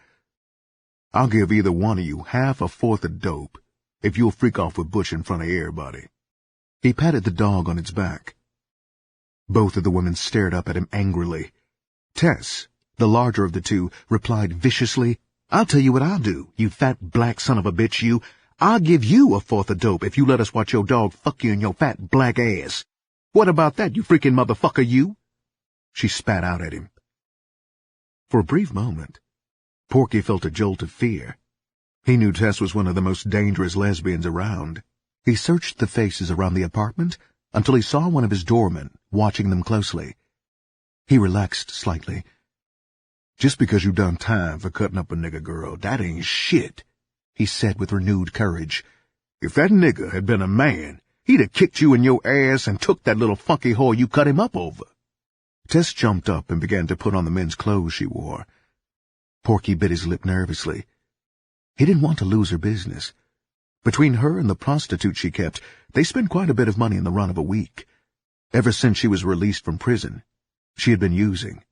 "I'll give either one of you half a fourth of dope if you'll freak off with Butch in front of everybody." He patted the dog on its back. Both of the women stared up at him angrily. Tess, the larger of the two, replied viciously, "I'll tell you what I'll do, you fat black son of a bitch, you. I'll give you a fourth of dope if you let us watch your dog fuck you in your fat black ass. What about that, you freaking motherfucker, you?" She spat out at him. For a brief moment, Porky felt a jolt of fear. He knew Tess was one of the most dangerous lesbians around. He searched the faces around the apartment until he saw one of his doormen watching them closely. He relaxed slightly. "Just because you done time for cutting up a nigger girl, that ain't shit," he said with renewed courage. "If that nigger had been a man, he'd have kicked you in your ass and took that little funky whore you cut him up over." Tess jumped up and began to put on the men's clothes she wore. Porky bit his lip nervously. He didn't want to lose her business. Between her and the prostitute she kept, they spent quite a bit of money in the run of a week. Ever since she was released from prison, she had been using.